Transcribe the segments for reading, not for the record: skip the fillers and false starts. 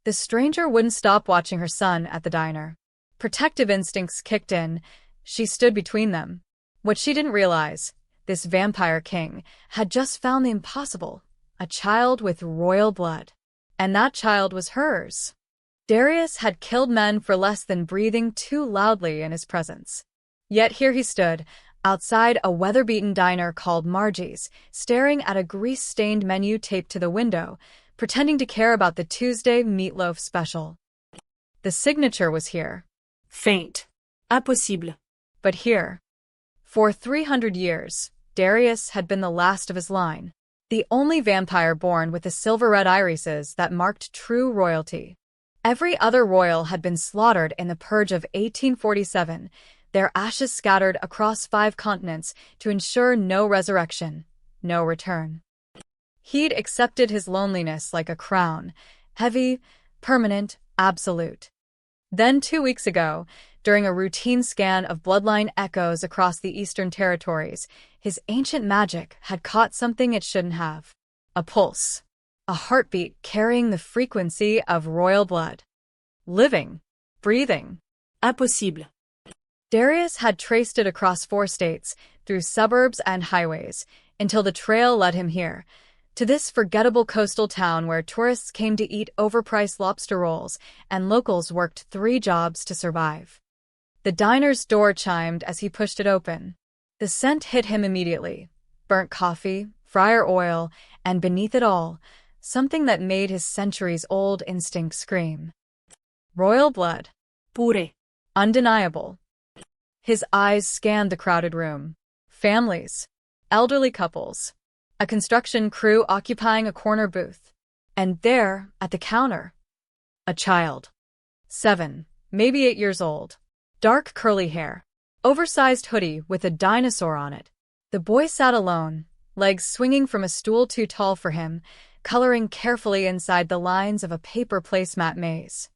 The stranger wouldn't stop watching her son at the diner. Protective instincts kicked in. She stood between them. What she didn't realize, this vampire king had just found the impossible, a child with royal blood. And that child was hers. Darius had killed men for less than breathing too loudly in his presence. Yet here he stood, outside a weather-beaten diner called Margie's, staring at a grease-stained menu taped to the window, pretending to care about the Tuesday meatloaf special. The signature was here. Faint. Impossible. But here. For 300 years, Darius had been the last of his line, the only vampire born with the silver-red irises that marked true royalty. Every other royal had been slaughtered in the Purge of 1847, their ashes scattered across 5 continents to ensure no resurrection, no return. He'd accepted his loneliness like a crown, heavy, permanent, absolute. Then 2 weeks ago, during a routine scan of bloodline echoes across the Eastern Territories, his ancient magic had caught something it shouldn't have. A pulse. A heartbeat carrying the frequency of royal blood. Living. Breathing. Impossible. Darius had traced it across 4 states, through suburbs and highways, until the trail led him here, to this forgettable coastal town where tourists came to eat overpriced lobster rolls and locals worked 3 jobs to survive. The diner's door chimed as he pushed it open. The scent hit him immediately. Burnt coffee, fryer oil, and beneath it all, something that made his centuries-old instinct scream. Royal blood. Pure. Undeniable. His eyes scanned the crowded room. Families. Elderly couples. A construction crew occupying a corner booth. And there, at the counter, a child. 7, maybe 8 years old. Dark curly hair. Oversized hoodie with a dinosaur on it. The boy sat alone, legs swinging from a stool too tall for him, coloring carefully inside the lines of a paper placemat maze.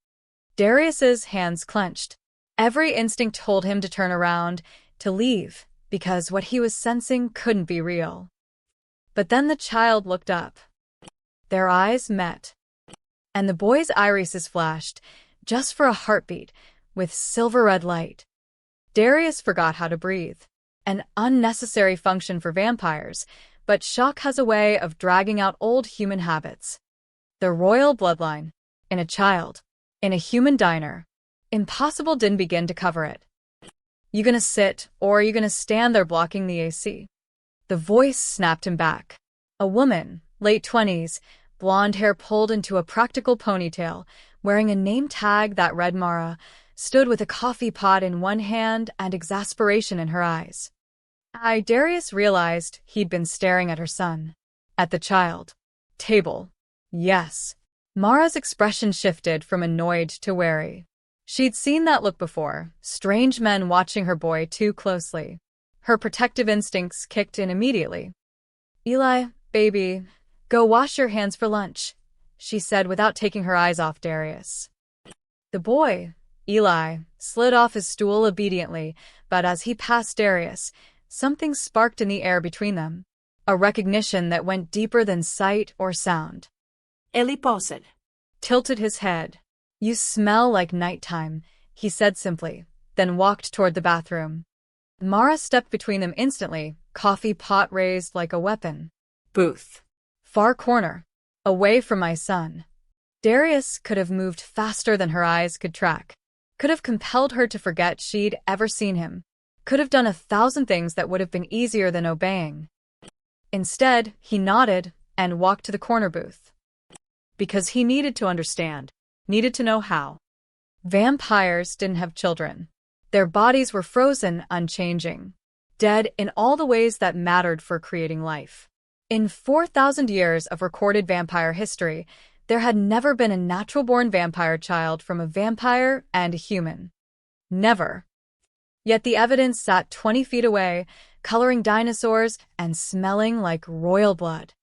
Darius's hands clenched. Every instinct told him to turn around, to leave, because what he was sensing couldn't be real. But then the child looked up. Their eyes met. And the boy's irises flashed, just for a heartbeat, with silver-red light. Darius forgot how to breathe. An unnecessary function for vampires, but shock has a way of dragging out old human habits. The royal bloodline. In a child. In a human diner. Impossible didn't begin to cover it. You gonna sit, or are you gonna stand there blocking the AC? The voice snapped him back. A woman, late 20s, blonde hair pulled into a practical ponytail, wearing a name tag that read Mara, stood with a coffee pot in one hand and exasperation in her eyes. Darius realized he'd been staring at her son. At the child. Table. Yes. Mara's expression shifted from annoyed to wary. She'd seen that look before, strange men watching her boy too closely. Her protective instincts kicked in immediately. "Eli, baby, go wash your hands for lunch," she said without taking her eyes off Darius. The boy, Eli, slid off his stool obediently, but as he passed Darius, something sparked in the air between them. A recognition that went deeper than sight or sound. Eli paused. Tilted his head. "You smell like nighttime," he said simply, then walked toward the bathroom. Mara stepped between them instantly, coffee pot raised like a weapon. Booth. Far corner. Away from my son. Darius could have moved faster than her eyes could track. Could have compelled her to forget she'd ever seen him. Could have done 1,000 things that would have been easier than obeying. Instead, he nodded and walked to the corner booth. Because he needed to understand. Needed to know how. Vampires didn't have children. Their bodies were frozen, unchanging. Dead in all the ways that mattered for creating life. In 4,000 years of recorded vampire history, there had never been a natural-born vampire child from a vampire and a human. Never. Yet the evidence sat 20 feet away, coloring dinosaurs and smelling like royal blood.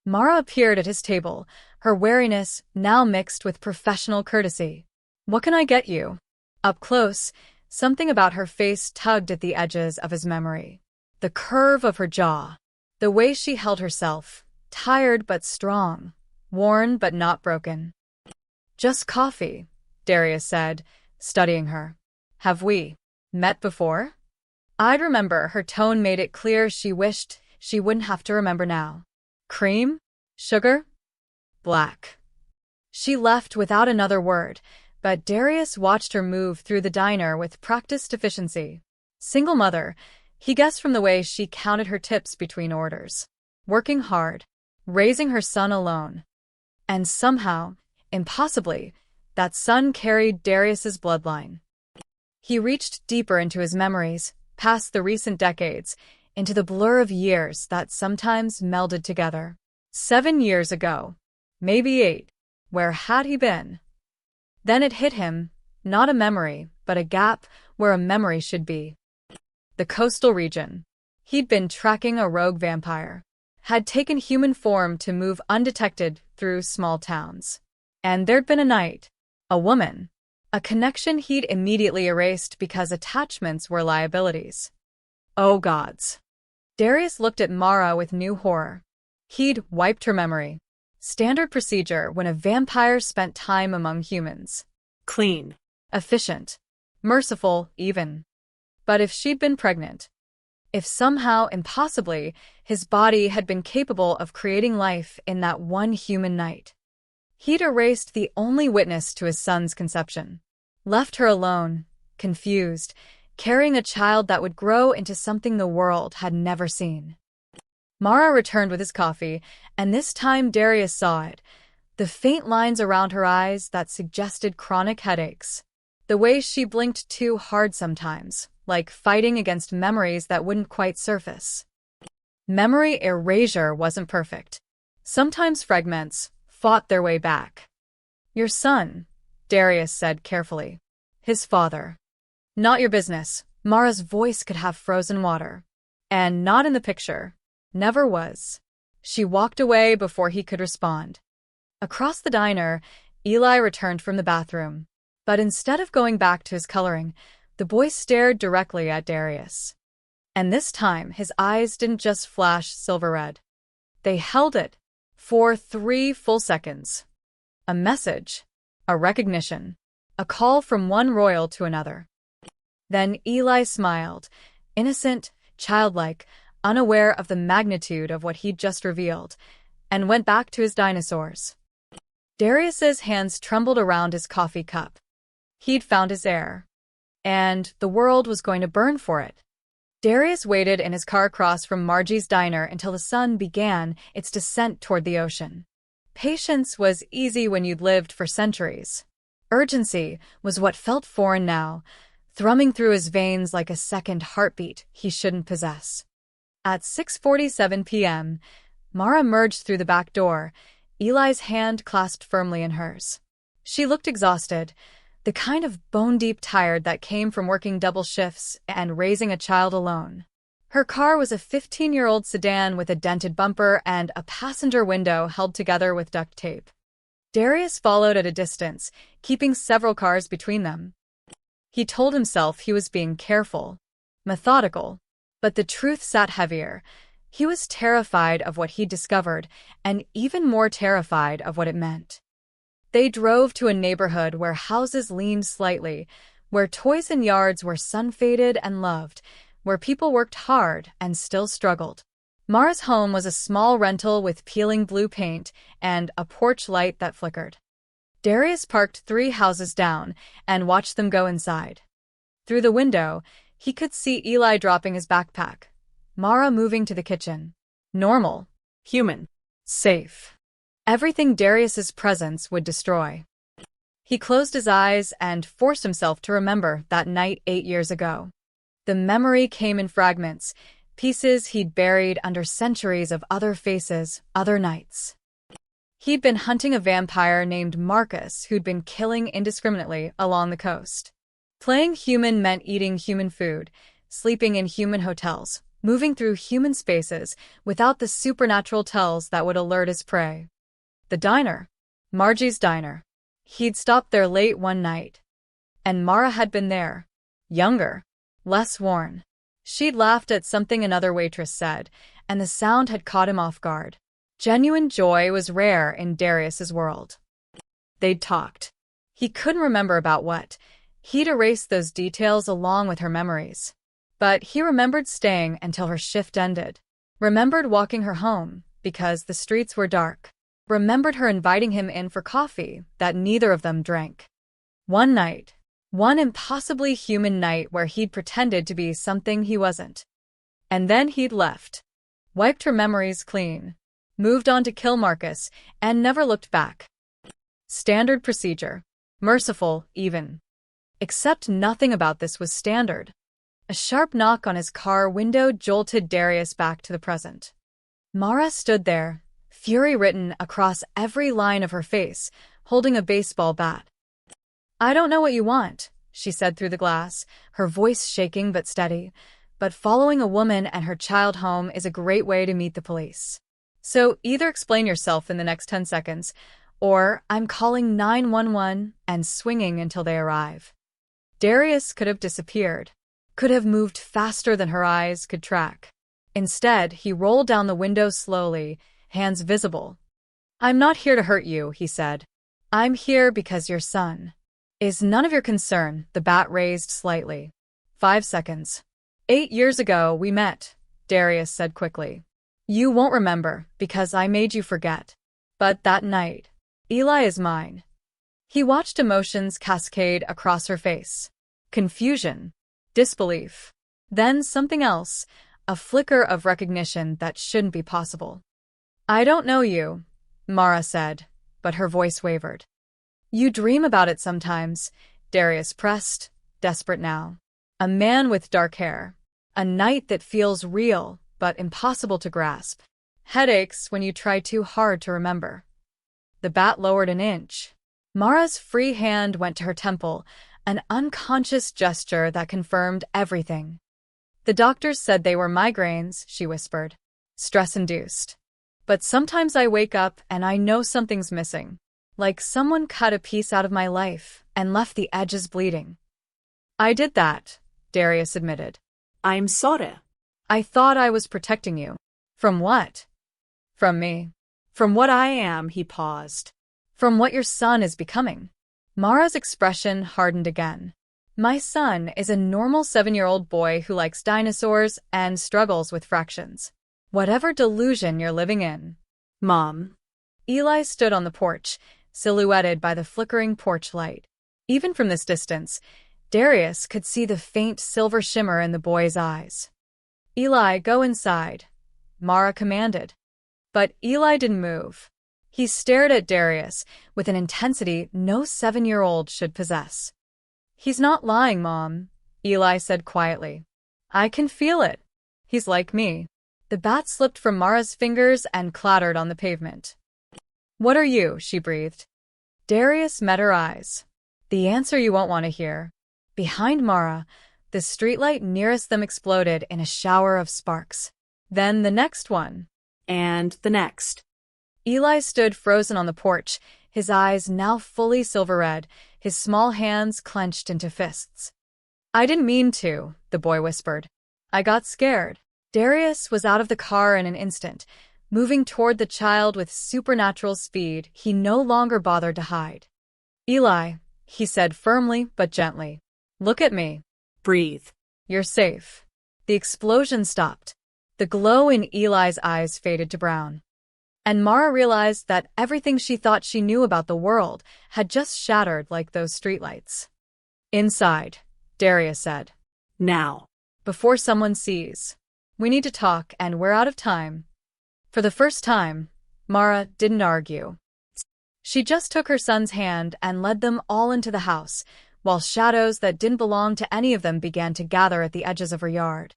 Mara appeared at his table, her wariness now mixed with professional courtesy. "What can I get you?" Up close, something about her face tugged at the edges of his memory. The curve of her jaw. The way she held herself, tired but strong, worn but not broken. Just coffee, Darius said, studying her. Have we met before? I'd remember. Her tone made it clear she wished she wouldn't have to remember now. Cream? Sugar? Black. She left without another word, but Darius watched her move through the diner with practiced efficiency. Single mother, he guessed from the way she counted her tips between orders. Working hard, raising her son alone. And somehow, impossibly, that son carried Darius's bloodline. He reached deeper into his memories, past the recent decades, into the blur of years that sometimes melded together. 7 years ago. Maybe 8. Where had he been? Then it hit him, not a memory, but a gap where a memory should be. The coastal region. He'd been tracking a rogue vampire. Had taken human form to move undetected through small towns. And there'd been a night. A woman. A connection he'd immediately erased because attachments were liabilities. Oh gods. Darius looked at Mara with new horror. He'd wiped her memory. Standard procedure when a vampire spent time among humans. Clean. Efficient. Merciful, even. But if she'd been pregnant, if somehow, impossibly, his body had been capable of creating life in that one human night, he'd erased the only witness to his son's conception. Left her alone, confused, carrying a child that would grow into something the world had never seen. Mara returned with his coffee, and this time Darius saw it. The faint lines around her eyes that suggested chronic headaches. The way she blinked too hard sometimes, like fighting against memories that wouldn't quite surface. Memory erasure wasn't perfect. Sometimes fragments fought their way back. Your son, Darius said carefully. His father. Not your business. Mara's voice could have frozen water. And not in the picture. Never was. She walked away before he could respond. Across the diner, Eli returned from the bathroom. But instead of going back to his coloring, the boy stared directly at Darius. And this time, his eyes didn't just flash silver red. They held it for 3 full seconds. A message. A recognition. A call from one royal to another. Then Eli smiled, innocent, childlike, unaware of the magnitude of what he'd just revealed, and went back to his dinosaurs. Darius's hands trembled around his coffee cup. He'd found his heir. And the world was going to burn for it. Darius waited in his car across from Margie's diner until the sun began its descent toward the ocean. Patience was easy when you'd lived for centuries. Urgency was what felt foreign now, thrumming through his veins like a second heartbeat he shouldn't possess. At 6:47 p.m., Mara emerged through the back door, Eli's hand clasped firmly in hers. She looked exhausted, the kind of bone-deep tired that came from working double shifts and raising a child alone. Her car was a 15-year-old sedan with a dented bumper and a passenger window held together with duct tape. Darius followed at a distance, keeping several cars between them. He told himself he was being careful, methodical, but the truth sat heavier. He was terrified of what he'd discovered, and even more terrified of what it meant. They drove to a neighborhood where houses leaned slightly, where toys and yards were sun-faded and loved, where people worked hard and still struggled. Mara's home was a small rental with peeling blue paint and a porch light that flickered. Darius parked 3 houses down and watched them go inside. Through the window, he could see Eli dropping his backpack, Mara moving to the kitchen. Normal. Human. Safe. Everything Darius's presence would destroy. He closed his eyes and forced himself to remember that night 8 years ago. The memory came in fragments, pieces he'd buried under centuries of other faces, other nights. He'd been hunting a vampire named Marcus who'd been killing indiscriminately along the coast. Playing human meant eating human food, sleeping in human hotels, moving through human spaces without the supernatural tells that would alert his prey. The diner. Margie's diner. He'd stopped there late one night. And Mara had been there. Younger. Less worn. She'd laughed at something another waitress said, and the sound had caught him off guard. Genuine joy was rare in Darius's world. They'd talked. He couldn't remember about what. He'd erased those details along with her memories. But he remembered staying until her shift ended. Remembered walking her home, because the streets were dark. Remembered her inviting him in for coffee that neither of them drank. One night. One impossibly human night where he'd pretended to be something he wasn't. And then he'd left. Wiped her memories clean. Moved on to kill Marcus, and never looked back. Standard procedure. Merciful, even. Except nothing about this was standard. A sharp knock on his car window jolted Darius back to the present. Mara stood there, fury written across every line of her face, holding a baseball bat. "I don't know what you want," she said through the glass, her voice shaking but steady, "but following a woman and her child home is a great way to meet the police. So either explain yourself in the next 10 seconds, or I'm calling 911 and swinging until they arrive." Darius could have disappeared. Could have moved faster than her eyes could track. Instead, he rolled down the window slowly, hands visible. "I'm not here to hurt you," he said. "I'm here because your son is none of your concern." The bat raised slightly. 5 seconds. "8 years ago we met," Darius said quickly. "You won't remember, because I made you forget. But that night, Eli is mine." He watched emotions cascade across her face. Confusion. Disbelief. Then something else, a flicker of recognition that shouldn't be possible. "I don't know you," Mara said, but her voice wavered. "You dream about it sometimes," Darius pressed, desperate now. "A man with dark hair. A night that feels real, but impossible to grasp. Headaches when you try too hard to remember." The bat lowered an inch. Mara's free hand went to her temple, an unconscious gesture that confirmed everything. "The doctors said they were migraines," she whispered. "Stress-induced. But sometimes I wake up and I know something's missing. Like someone cut a piece out of my life and left the edges bleeding." "I did that," Darius admitted. I'm sorry. "I thought I was protecting you." "From what?" "From me." From what I am," he paused. "From what your son is becoming." Mara's expression hardened again. "My son is a normal 7-year-old boy who likes dinosaurs and struggles with fractions. Whatever delusion you're living in." Mom. Eli stood on the porch, silhouetted by the flickering porch light. Even from this distance, Darius could see the faint silver shimmer in the boy's eyes. "Eli, go inside," Mara commanded. But Eli didn't move. He stared at Darius with an intensity no 7-year-old should possess. "He's not lying, Mom," Eli said quietly. "I can feel it. He's like me." The bat slipped from Mara's fingers and clattered on the pavement. "What are you?" she breathed. Darius met her eyes. "The answer you won't want to hear." Behind Mara, the streetlight nearest them exploded in a shower of sparks. Then the next one. And the next. Eli stood frozen on the porch, his eyes now fully silver-red, his small hands clenched into fists. "I didn't mean to," the boy whispered. "I got scared." Darius was out of the car in an instant, moving toward the child with supernatural speed he no longer bothered to hide. "Eli," he said firmly but gently. "Look at me." Breathe. "You're safe." The explosion stopped. The glow in Eli's eyes faded to brown. And Mara realized that everything she thought she knew about the world had just shattered like those streetlights. "Inside," Darius said. Now. "Before someone sees. We need to talk, and we're out of time." For the first time, Mara didn't argue. She just took her son's hand and led them all into the house, while shadows that didn't belong to any of them began to gather at the edges of her yard.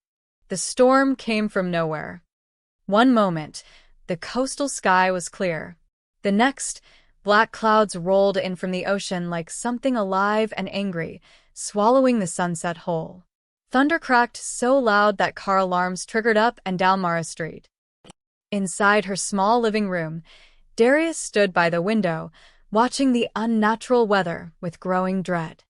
The storm came from nowhere. One moment, the coastal sky was clear. The next, black clouds rolled in from the ocean like something alive and angry, swallowing the sunset whole. Thunder cracked so loud that car alarms triggered up and down Mara Street. Inside her small living room, Darius stood by the window, watching the unnatural weather with growing dread.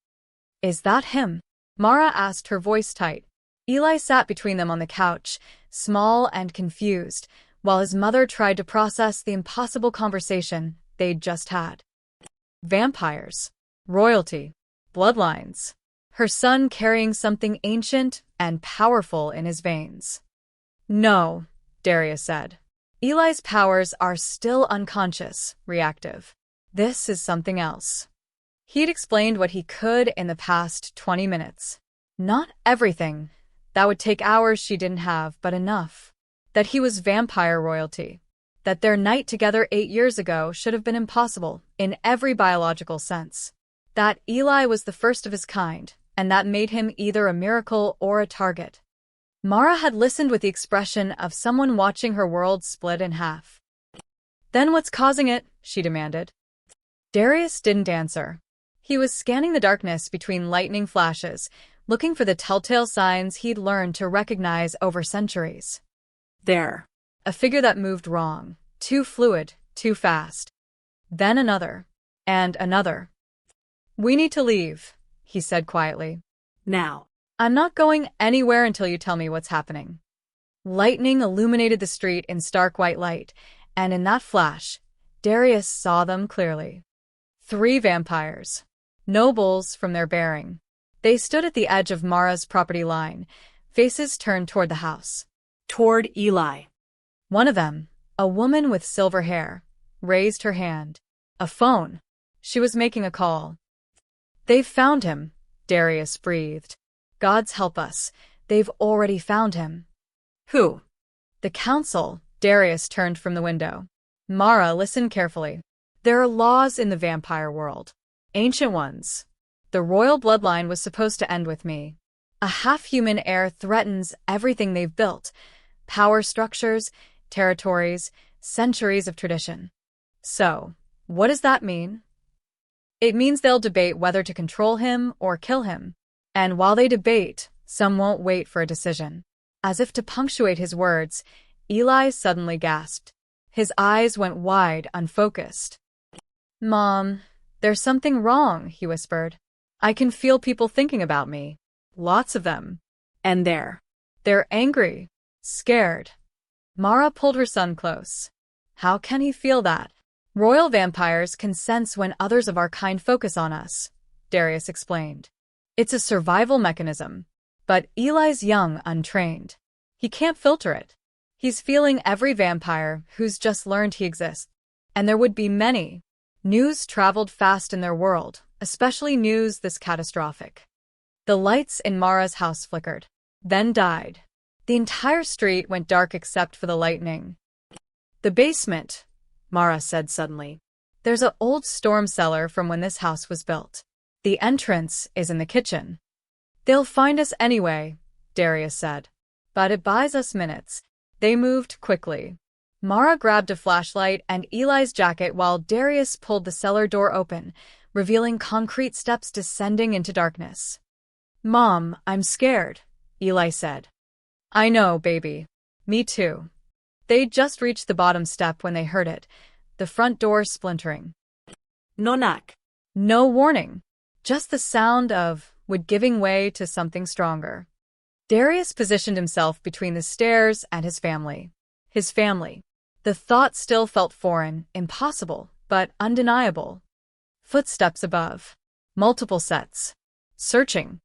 "Is that him?" Mara asked, her voice tight. Eli sat between them on the couch, small and confused, while his mother tried to process the impossible conversation they'd just had. Vampires. Royalty. Bloodlines. Her son carrying something ancient and powerful in his veins. No, Darius said. Eli's powers are still unconscious, reactive. This is something else. He'd explained what he could in the past 20 minutes. Not everything. That would take hours she didn't have, but enough. That he was vampire royalty. That their night together 8 years ago should have been impossible, in every biological sense. That Eli was the first of his kind, and that made him either a miracle or a target. Mara had listened with the expression of someone watching her world split in half. Then what's causing it? She demanded. Darius didn't answer. He was scanning the darkness between lightning flashes, looking for the telltale signs he'd learned to recognize over centuries. There. A figure that moved wrong, too fluid, too fast. Then another. And another. We need to leave, he said quietly. Now. I'm not going anywhere until you tell me what's happening. Lightning illuminated the street in stark white light, and in that flash, Darius saw them clearly. 3 vampires. Nobles from their bearing. They stood at the edge of Mara's property line, faces turned toward the house. Toward Eli. One of them, a woman with silver hair, raised her hand. A phone. She was making a call. They've found him, Darius breathed. Gods help us. They've already found him. Who? The council. Darius turned from the window. Mara, listen carefully. There are laws in the vampire world. Ancient ones. The royal bloodline was supposed to end with me. A half-human heir threatens everything they've built. Power structures, territories, centuries of tradition. So, what does that mean? It means they'll debate whether to control him or kill him. And while they debate, some won't wait for a decision. As if to punctuate his words, Eli suddenly gasped. His eyes went wide, unfocused. Mom, there's something wrong, he whispered. I can feel people thinking about me. Lots of them. And there. They're angry, scared. Mara pulled her son close. How can he feel that? Royal vampires can sense when others of our kind focus on us, Darius explained. It's a survival mechanism. But Eli's young, untrained. He can't filter it. He's feeling every vampire who's just learned he exists. And there would be many. News traveled fast in their world, especially news this catastrophic. The lights in Mara's house flickered, then died. The entire street went dark except for the lightning. The basement, Mara said suddenly. There's an old storm cellar from when this house was built. The entrance is in the kitchen. They'll find us anyway, Darius said. But it buys us minutes. They moved quickly. Mara grabbed a flashlight and Eli's jacket while Darius pulled the cellar door open, revealing concrete steps descending into darkness. Mom, I'm scared, Eli said. I know, baby. Me too. They'd just reached the bottom step when they heard it, the front door splintering. No knock. No warning. Just the sound of wood giving way to something stronger. Darius positioned himself between the stairs and his family. His family. The thought still felt foreign, impossible, but undeniable. Footsteps above. Multiple sets. Searching.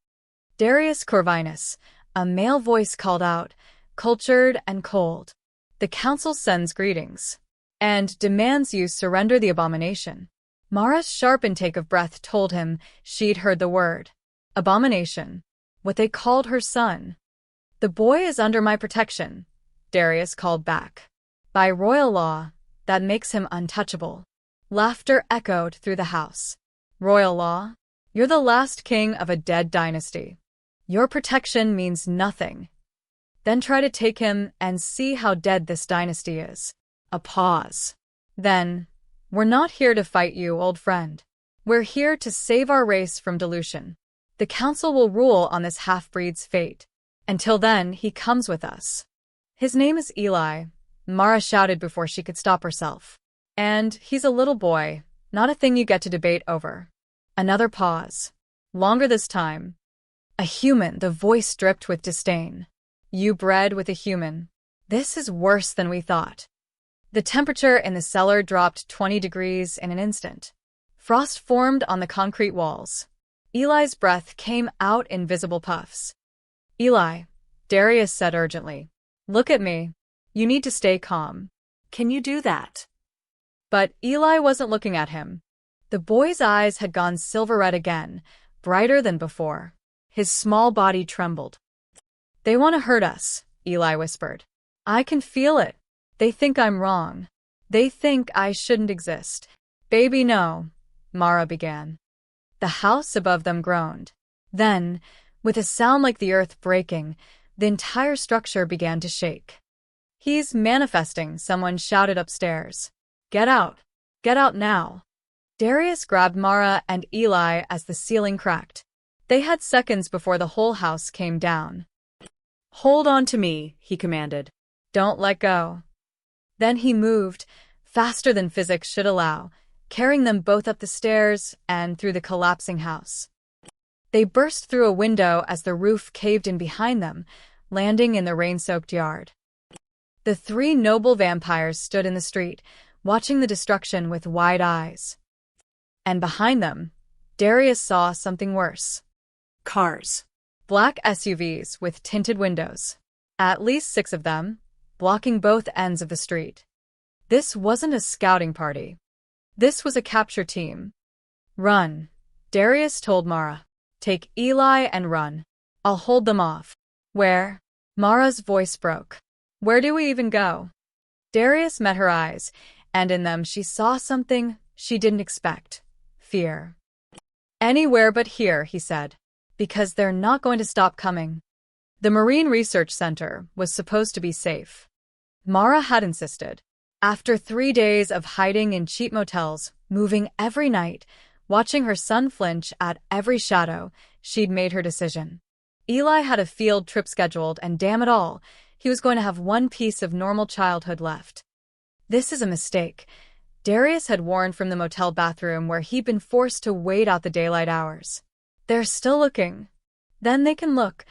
Darius Corvinus, a male voice called out, cultured and cold. The council sends greetings. And demands you surrender the abomination. Mara's sharp intake of breath told him she'd heard the word. Abomination. What they called her son. The boy is under my protection, Darius called back. By royal law, that makes him untouchable. Laughter echoed through the house. Royal law? You're the last king of a dead dynasty. Your protection means nothing. Then try to take him and see how dead this dynasty is. A pause. Then, we're not here to fight you, old friend. We're here to save our race from dilution. The council will rule on this half-breed's fate. Until then, he comes with us. His name is Eli, Mara shouted before she could stop herself. And he's a little boy, not a thing you get to debate over. Another pause. Longer this time. A human, the voice dripped with disdain. You bred with a human. This is worse than we thought. The temperature in the cellar dropped 20 degrees in an instant. Frost formed on the concrete walls. Eli's breath came out in visible puffs. Eli, Darius said urgently. Look at me. You need to stay calm. Can you do that? But Eli wasn't looking at him. The boy's eyes had gone silver red again, brighter than before. His small body trembled. They want to hurt us, Eli whispered. I can feel it. They think I'm wrong. They think I shouldn't exist. Baby, no, Mara began. The house above them groaned. Then, with a sound like the earth breaking, the entire structure began to shake. He's manifesting, someone shouted upstairs. Get out. Get out now. Darius grabbed Mara and Eli as the ceiling cracked. They had seconds before the whole house came down. Hold on to me, he commanded. Don't let go. Then he moved, faster than physics should allow, carrying them both up the stairs and through the collapsing house. They burst through a window as the roof caved in behind them, landing in the rain-soaked yard. The three noble vampires stood in the street, watching the destruction with wide eyes. And behind them, Darius saw something worse. Cars. Black SUVs with tinted windows. At least 6 of them, blocking both ends of the street. This wasn't a scouting party. This was a capture team. Run, Darius told Mara. Take Eli and run. I'll hold them off. Where? Mara's voice broke. Where do we even go? Darius met her eyes, and in them she saw something she didn't expect. Fear. Anywhere but here, he said, because they're not going to stop coming. The Marine Research Center was supposed to be safe. Mara had insisted. After 3 days of hiding in cheap motels, moving every night, watching her son flinch at every shadow, she'd made her decision. Eli had a field trip scheduled, and damn it all, he was going to have one piece of normal childhood left. This is a mistake. Darius had warned from the motel bathroom where he'd been forced to wait out the daylight hours. They're still looking. Then they can look.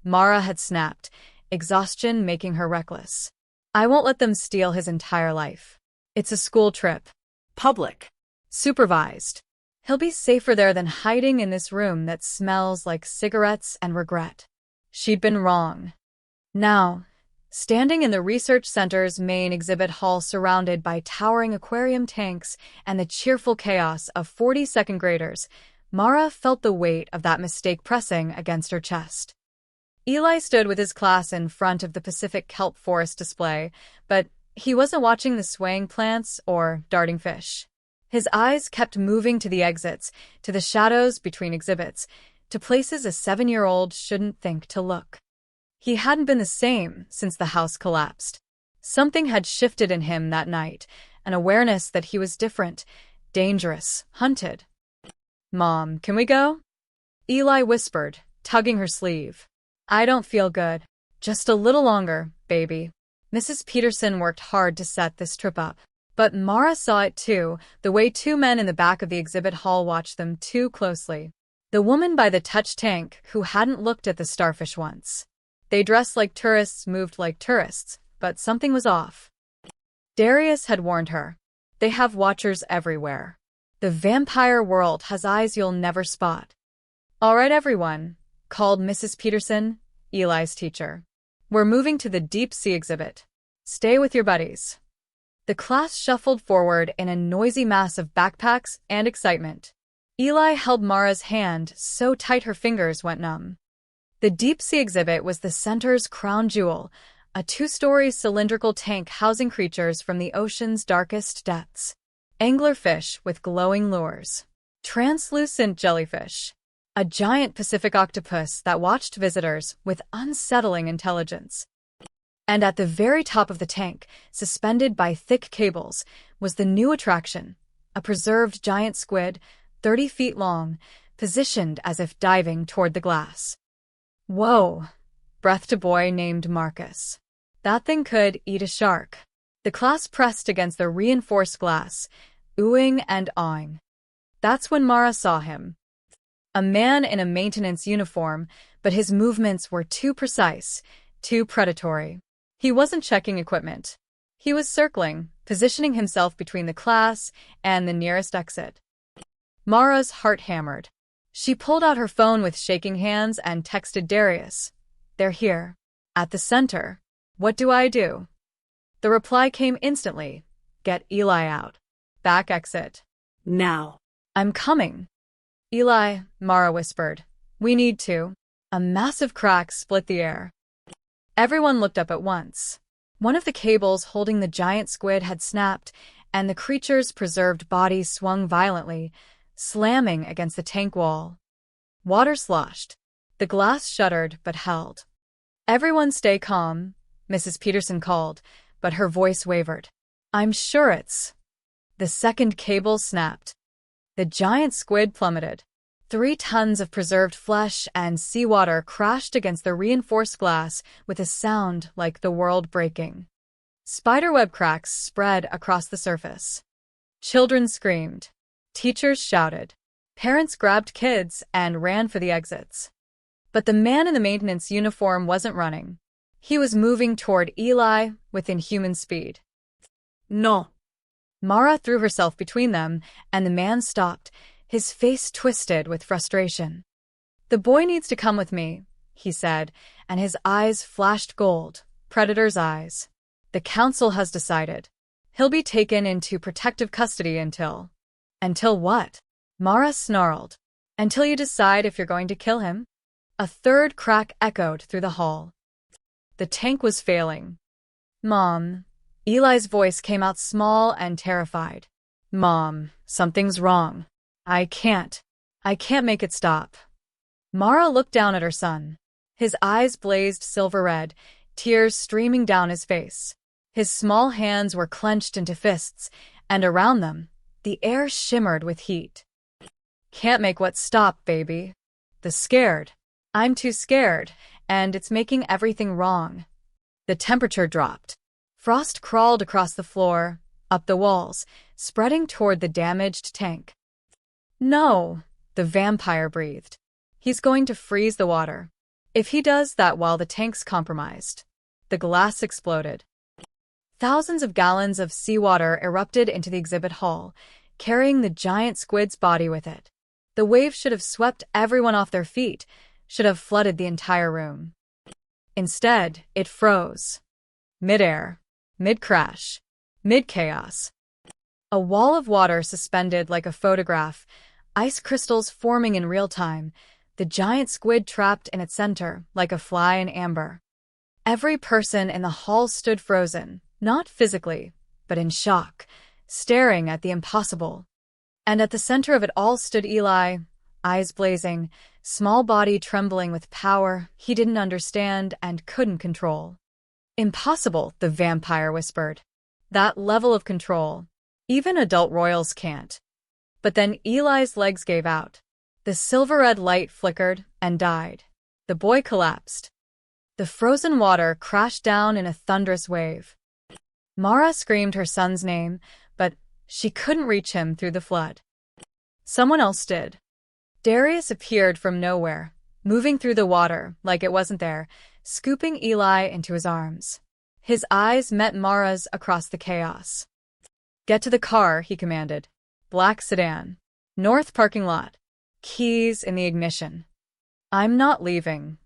Mara had snapped, exhaustion making her reckless. I won't let them steal his entire life. It's a school trip. Public. Supervised. He'll be safer there than hiding in this room that smells like cigarettes and regret. She'd been wrong. Now, standing in the research center's main exhibit hall surrounded by towering aquarium tanks and the cheerful chaos of 40 second graders, Mara felt the weight of that mistake pressing against her chest. Eli stood with his class in front of the Pacific kelp forest display, but he wasn't watching the swaying plants or darting fish. His eyes kept moving to the exits, to the shadows between exhibits, to places a 7-year-old shouldn't think to look. He hadn't been the same since the house collapsed. Something had shifted in him that night, an awareness that he was different, dangerous, hunted. Mom, can we go? Eli whispered, tugging her sleeve. I don't feel good. Just a little longer, baby. Mrs. Peterson worked hard to set this trip up. But Mara saw it too, the way 2 men in the back of the exhibit hall watched them too closely. The woman by the touch tank who hadn't looked at the starfish once. They dressed like tourists, moved like tourists, but something was off. Darius had warned her. They have watchers everywhere. The vampire world has eyes you'll never spot. All right, everyone, called Mrs. Peterson, Eli's teacher. We're moving to the deep sea exhibit. Stay with your buddies. The class shuffled forward in a noisy mass of backpacks and excitement. Eli held Mara's hand so tight her fingers went numb. The deep sea exhibit was the center's crown jewel, a 2-story cylindrical tank housing creatures from the ocean's darkest depths. Anglerfish with glowing lures. Translucent jellyfish. A giant Pacific octopus that watched visitors with unsettling intelligence. And at the very top of the tank, suspended by thick cables, was the new attraction, a preserved giant squid, 30 feet long, positioned as if diving toward the glass. Whoa, breathed a boy named Marcus. That thing could eat a shark. The class pressed against the reinforced glass, oohing and awing. That's when Mara saw him. A man in a maintenance uniform, but his movements were too precise, too predatory. He wasn't checking equipment. He was circling, positioning himself between the class and the nearest exit. Mara's heart hammered. She pulled out her phone with shaking hands and texted Darius. They're here. At the center. What do I do? The reply came instantly. Get Eli out. Back exit. Now. I'm coming. Eli, Mara whispered. We need to. A massive crack split the air. Everyone looked up at once. One of the cables holding the giant squid had snapped, and the creature's preserved body swung violently, slamming against the tank wall. Water sloshed. The glass shuddered but held. Everyone stay calm, Mrs. Peterson called, but her voice wavered. I'm sure it's... The second cable snapped. The giant squid plummeted. 3 tons of preserved flesh and seawater crashed against the reinforced glass with a sound like the world breaking. Spiderweb cracks spread across the surface. Children screamed. Teachers shouted. Parents grabbed kids and ran for the exits. But the man in the maintenance uniform wasn't running. He was moving toward Eli with inhuman speed. No. Mara threw herself between them, and the man stopped, his face twisted with frustration. The boy needs to come with me, he said, and his eyes flashed gold, predator's eyes. The council has decided. He'll be taken into protective custody until... Until what? Mara snarled. Until you decide if you're going to kill him? A third crack echoed through the hall. The tank was failing. Mom. Eli's voice came out small and terrified. Mom, something's wrong. I can't make it stop. Mara looked down at her son. His eyes blazed silver red, tears streaming down his face. His small hands were clenched into fists, and around them, the air shimmered with heat. Can't make what stop, baby. The scared. I'm too scared, and it's making everything wrong. The temperature dropped. Frost crawled across the floor, up the walls, spreading toward the damaged tank. No, the vampire breathed. He's going to freeze the water. If he does that while the tank's compromised. The glass exploded. Thousands of gallons of seawater erupted into the exhibit hall, carrying the giant squid's body with it. The wave should have swept everyone off their feet, should have flooded the entire room. Instead, it froze. Mid-air, mid-crash, mid-chaos. A wall of water suspended like a photograph, ice crystals forming in real time, the giant squid trapped in its center like a fly in amber. Every person in the hall stood frozen, not physically, but in shock, staring at the impossible. And at the center of it all stood Eli, eyes blazing, small body trembling with power he didn't understand and couldn't control. Impossible, the vampire whispered. That level of control. Even adult royals can't. But then Eli's legs gave out. The silver-red light flickered and died. The boy collapsed. The frozen water crashed down in a thunderous wave. Mara screamed her son's name, but she couldn't reach him through the flood. Someone else did. Darius appeared from nowhere, moving through the water like it wasn't there, scooping Eli into his arms. His eyes met Mara's across the chaos. Get to the car, he commanded. Black sedan. North parking lot. Keys in the ignition. I'm not leaving.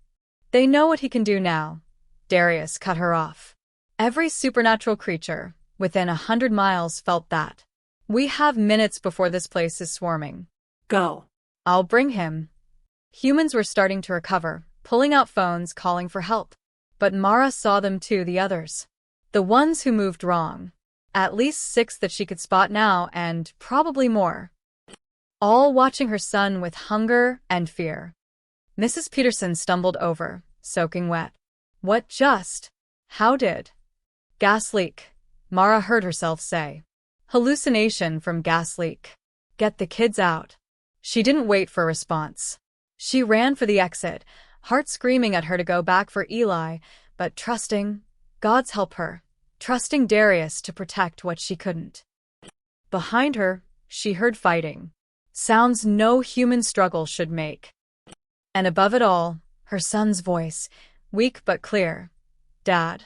They know what he can do now. Darius cut her off. Every supernatural creature within 100 miles felt that. We have minutes before this place is swarming. Go. I'll bring him. Humans were starting to recover, pulling out phones, calling for help. But Mara saw them too, the others. The ones who moved wrong. At least 6 that she could spot now, and probably more. All watching her son with hunger and fear. Mrs. Peterson stumbled over, soaking wet. What just? How did? Gas leak, Mara heard herself say. Hallucination from gas leak. Get the kids out. She didn't wait for a response. She ran for the exit, heart screaming at her to go back for Eli, but trusting, God's help her, trusting Darius to protect what she couldn't. Behind her, she heard fighting. Sounds no human struggle should make. And above it all, her son's voice, weak but clear. Dad.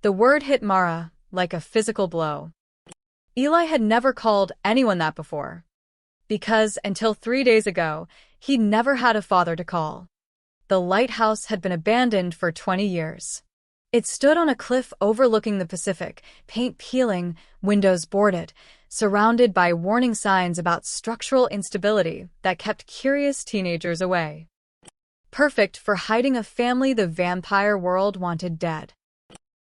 The word hit Mara like a physical blow. Eli had never called anyone that before. Because until 3 days ago, he never had a father to call. The lighthouse had been abandoned for 20 years. It stood on a cliff overlooking the Pacific, paint peeling, windows boarded, surrounded by warning signs about structural instability that kept curious teenagers away. Perfect for hiding a family the vampire world wanted dead.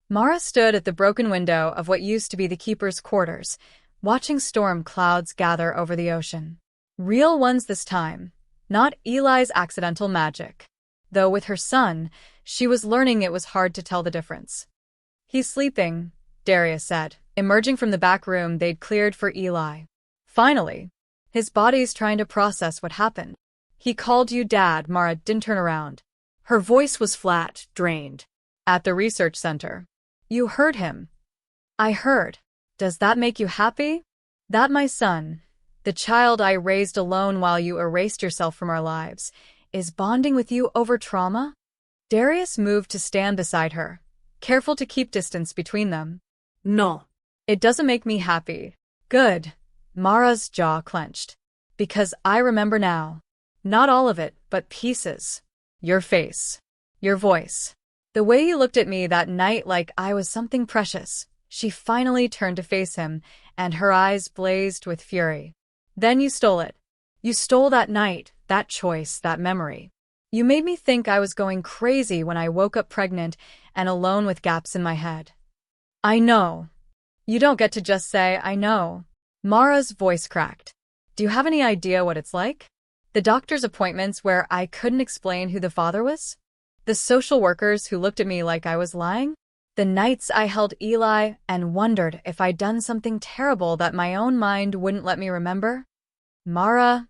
Mara stood at the broken window of what used to be the keeper's quarters, watching storm clouds gather over the ocean. Real ones this time, not Eli's accidental magic. Though with her son, she was learning it was hard to tell the difference. "He's sleeping," Darius said, emerging from the back room they'd cleared for Eli. Finally, his body's trying to process what happened. "He called you Dad." Mara didn't turn around. Her voice was flat, drained. "At the research center." "You heard him." "I heard. Does that make you happy? That my son, the child I raised alone while you erased yourself from our lives, is bonding with you over trauma?" Darius moved to stand beside her, careful to keep distance between them. No. "It doesn't make me happy." "Good." Mara's jaw clenched. "Because I remember now. Not all of it, but pieces. Your face. Your voice. The way you looked at me that night like I was something precious." She finally turned to face him, and her eyes blazed with fury. "Then you stole it. You stole that night, that choice, that memory. You made me think I was going crazy when I woke up pregnant and alone with gaps in my head." "I know. You don't get to just say, 'I know.'" Mara's voice cracked. "Do you have any idea what it's like? The doctor's appointments where I couldn't explain who the father was? The social workers who looked at me like I was lying? The nights I held Eli and wondered if I'd done something terrible that my own mind wouldn't let me remember? Mara,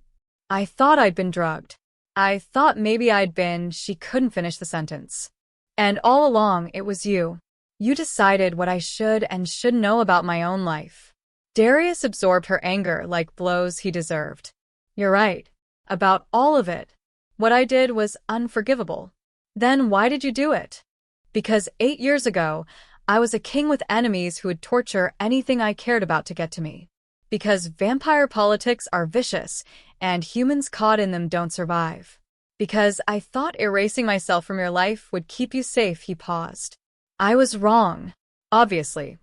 I thought I'd been drugged. I thought maybe I'd been." She couldn't finish the sentence. "And all along, it was you. You decided what I should and shouldn't know about my own life." Darius absorbed her anger like blows he deserved. "You're right. About all of it. What I did was unforgivable. Then why did you do it? Because 8 years ago, I was a king with enemies who would torture anything I cared about to get to me. Because vampire politics are vicious, and humans caught in them don't survive. Because I thought erasing myself from your life would keep you safe." He paused. "I was wrong. Obviously."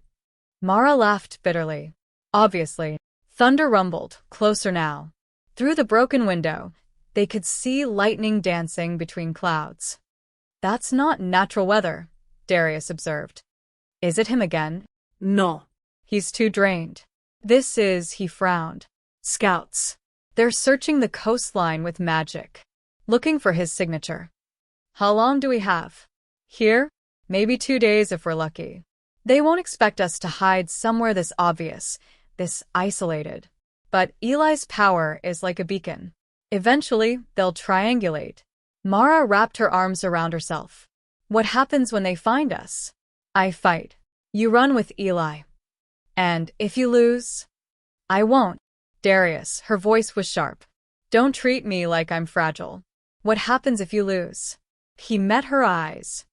Mara laughed bitterly. "Obviously." Thunder rumbled, closer now. Through the broken window, they could see lightning dancing between clouds. "That's not natural weather," Darius observed. "Is it him again?" No. "He's too drained." "This is," he frowned. "Scouts. They're searching the coastline with magic. Looking for his signature." "How long do we have?" "Here? Maybe 2 days if we're lucky. They won't expect us to hide somewhere this obvious, this isolated. But Eli's power is like a beacon. Eventually, they'll triangulate." Mara wrapped her arms around herself. "What happens when they find us?" "I fight. You run with Eli. And if you lose?" "I won't." "Darius," her voice was sharp. "Don't treat me like I'm fragile. What happens if you lose?" He met her eyes.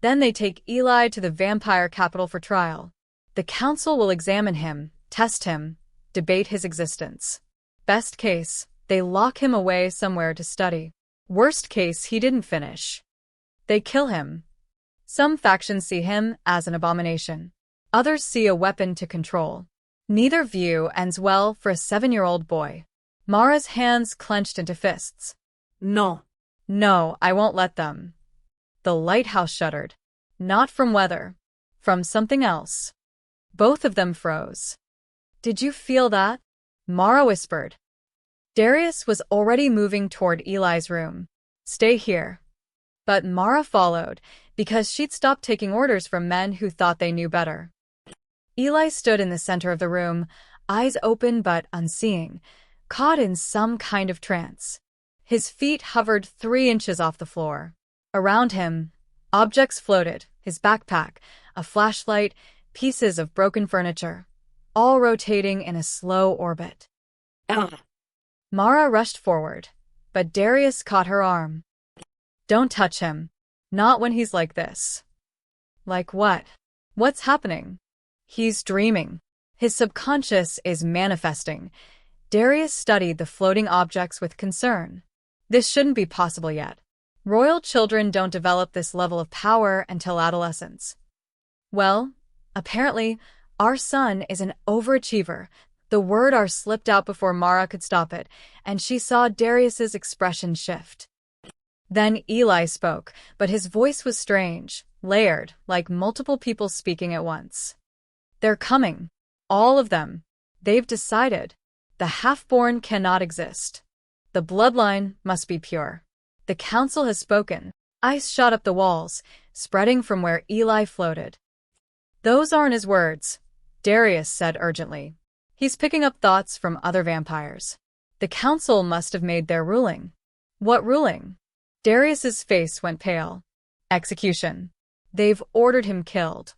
"Then they take Eli to the vampire capital for trial. The council will examine him, test him, debate his existence. Best case, they lock him away somewhere to study. Worst case, he didn't finish. They kill him. Some factions see him as an abomination. Others see a weapon to control. Neither view ends well for a 7-year-old boy." Mara's hands clenched into fists. No. "No, I won't let them." The lighthouse shuddered. Not from weather. From something else. Both of them froze. "Did you feel that?" Mara whispered. Darius was already moving toward Eli's room. "Stay here." But Mara followed, because she'd stopped taking orders from men who thought they knew better. Eli stood in the center of the room, eyes open but unseeing, caught in some kind of trance. His feet hovered 3 inches off the floor. Around him, objects floated, his backpack, a flashlight, pieces of broken furniture, all rotating in a slow orbit. Ah. Mara rushed forward, but Darius caught her arm. "Don't touch him. Not when he's like this." "Like what? What's happening?" "He's dreaming. His subconscious is manifesting. Darius studied the floating objects with concern. This shouldn't be possible yet. Royal children don't develop this level of power until adolescence. Well, apparently, our son is an overachiever. The word "R" slipped out before Mara could stop it, and she saw Darius's expression shift. Then Eli spoke, but his voice was strange, layered, like multiple people speaking at once. They're coming. All of them. They've decided. The half-born cannot exist. The bloodline must be pure. The council has spoken. Ice shot up the walls, spreading from where Eli floated. Those aren't his words, Darius said urgently. He's picking up thoughts from other vampires. The council must have made their ruling. What ruling? Darius's face went pale. Execution. They've ordered him killed.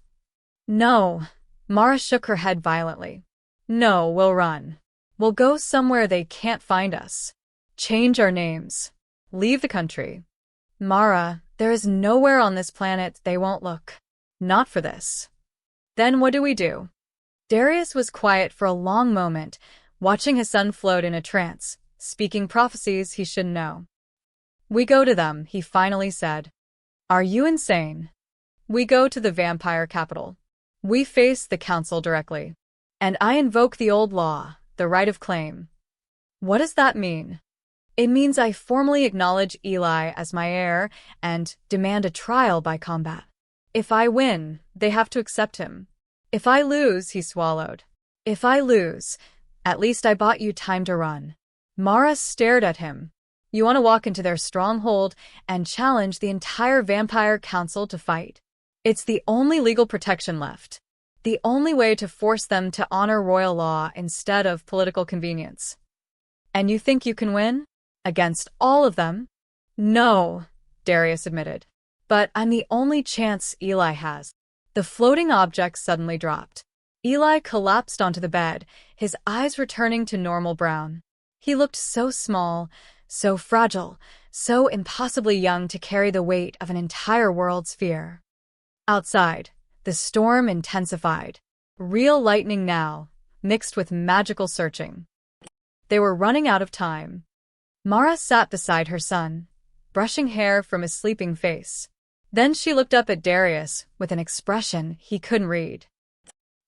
No. Mara shook her head violently. No, we'll run. We'll go somewhere they can't find us. Change our names. Leave the country. Mara, there is nowhere on this planet they won't look. Not for this. Then what do we do? Darius was quiet for a long moment, watching his son float in a trance, speaking prophecies he should know. We go to them, he finally said. Are you insane? We go to the vampire capital. We face the council directly. And I invoke the old law, the right of claim. What does that mean? It means I formally acknowledge Eli as my heir and demand a trial by combat. If I win, they have to accept him. If I lose, he swallowed. If I lose, at least I bought you time to run. Mara stared at him. You want to walk into their stronghold and challenge the entire vampire council to fight. It's the only legal protection left. The only way to force them to honor royal law instead of political convenience. And you think you can win? Against all of them? No, Darius admitted. But I'm the only chance Eli has. The floating object suddenly dropped. Eli collapsed onto the bed, his eyes returning to normal brown. He looked so small, so fragile, so impossibly young to carry the weight of an entire world's fear. Outside, the storm intensified. Real lightning now, mixed with magical searching. They were running out of time. Mara sat beside her son, brushing hair from his sleeping face. Then she looked up at Darius with an expression he couldn't read.